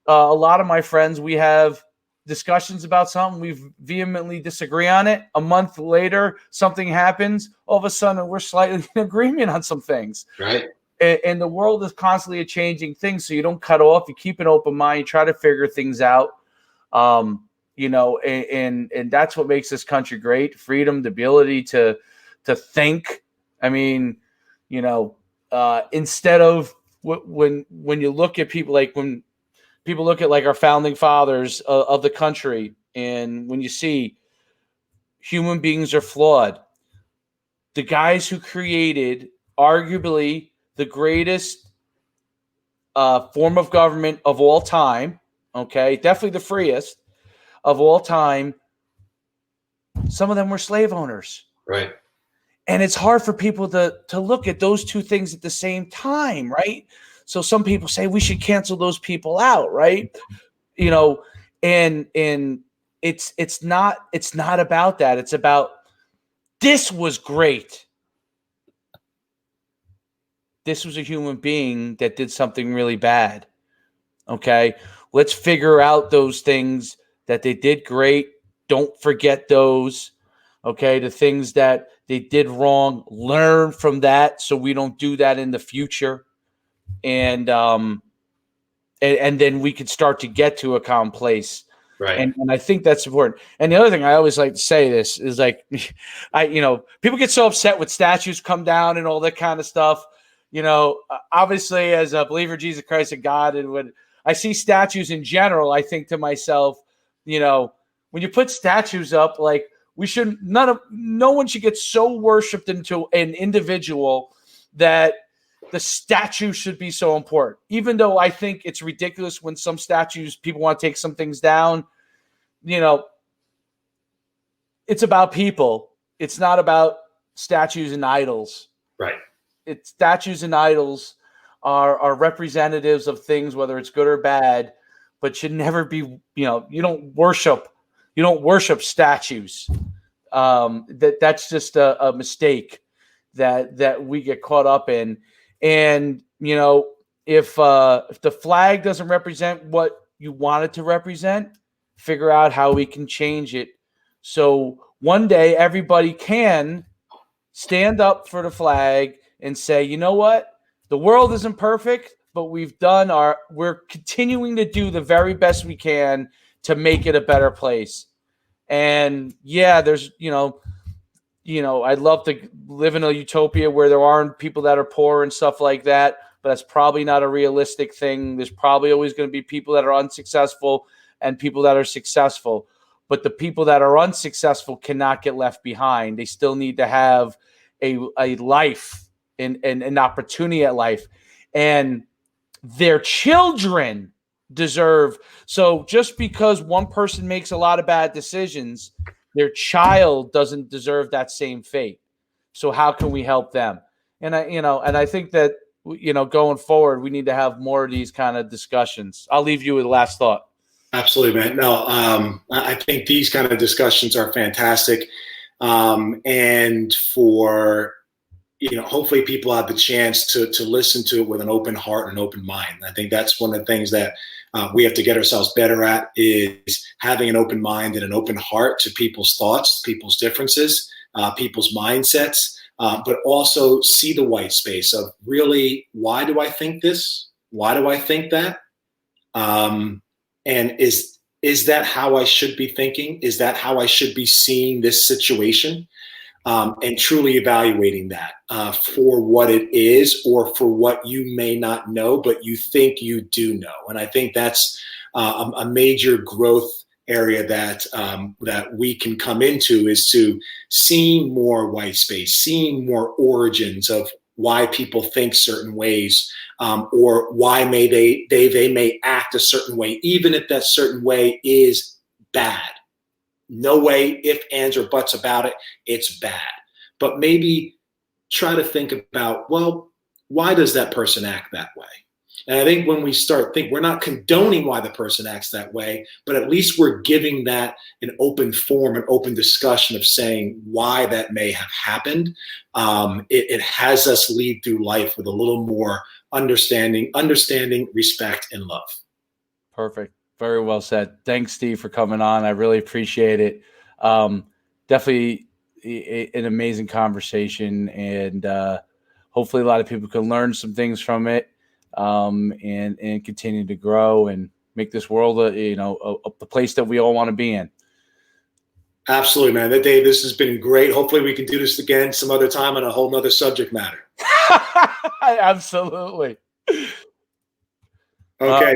a lot of my friends, we have discussions about something, we vehemently disagree on it. A month later, something happens. All of a sudden, we're slightly in agreement on some things. Right. And the world is constantly a changing thing, so you don't cut off. You keep an open mind. You try to figure things out. And that's what makes this country great: freedom, the ability to think. I mean, instead of when you look at people, like when people look at like our founding fathers of the country, and when you see human beings are flawed, the guys who created arguably the greatest form of government of all time, okay, definitely the freest of all time, some of them were slave owners. Right. And it's hard for people to look at those two things at the same time, right? So some people say we should cancel those people out, right? And it's not about that. It's about, this was great. This was a human being that did something really bad. Okay, let's figure out those things that they did great. Don't forget those. Okay, the things that they did wrong, learn from that so we don't do that in the future. And then we could start to get to a calm place. Right. And I think that's important. And the other thing I always like to say this is, like, people get so upset when statues come down and all that kind of stuff. Obviously, as a believer in Jesus Christ and God, and when I see statues in general, I think to myself, when you put statues up, like, no one should get so worshipped into an individual that the statue should be so important. Even though I think it's ridiculous when some statues, people want to take some things down, it's about people. It's not about statues and idols. Right. It's statues and idols are representatives of things, whether it's good or bad, but should never be, you don't worship statues. That's just a mistake that we get caught up in. And, if the flag doesn't represent what you want it to represent, figure out how we can change it. So one day everybody can stand up for the flag and say, you know what? The world isn't perfect, but we're continuing to do the very best we can to make it a better place. And yeah, there's, I'd love to live in a utopia where there aren't people that are poor and stuff like that, but that's probably not a realistic thing. There's probably always going to be people that are unsuccessful and people that are successful, but the people that are unsuccessful cannot get left behind. They still need to have a life and an opportunity at life, and their children deserve. So just because one person makes a lot of bad decisions, their child doesn't deserve that same fate. So how can we help them? And I think that, going forward, we need to have more of these kind of discussions. I'll leave you with the last thought. Absolutely, man. No, I think these kind of discussions are fantastic. And for, hopefully people have the chance to listen to it with an open heart and an open mind. I think that's one of the things that we have to get ourselves better at, is having an open mind and an open heart to people's thoughts, people's differences, people's mindsets, but also see the white space of, really, why do I think this? Why do I think that? And is that how I should be thinking? Is that how I should be seeing this situation? And truly evaluating that for what it is, or for what you may not know, but you think you do know. And I think that's a major growth area that we can come into, is to seeing more white space, seeing more origins of why people think certain ways, or why they may act a certain way, even if that certain way is bad. No way, if, ands, or buts about it. It's bad. But maybe try to think about, well, why does that person act that way? And I think when we start thinking, we're not condoning why the person acts that way, but at least we're giving that an open forum, an open discussion of saying why that may have happened. It has us lead through life with a little more understanding, respect, and love. Perfect. Very well said. Thanks, Steve, for coming on. I really appreciate it. Definitely an amazing conversation, and hopefully a lot of people can learn some things from it, and continue to grow and make this world the place that we all want to be in. Absolutely, man. Dave, this has been great. Hopefully we can do this again some other time on a whole nother subject matter. Absolutely. Okay.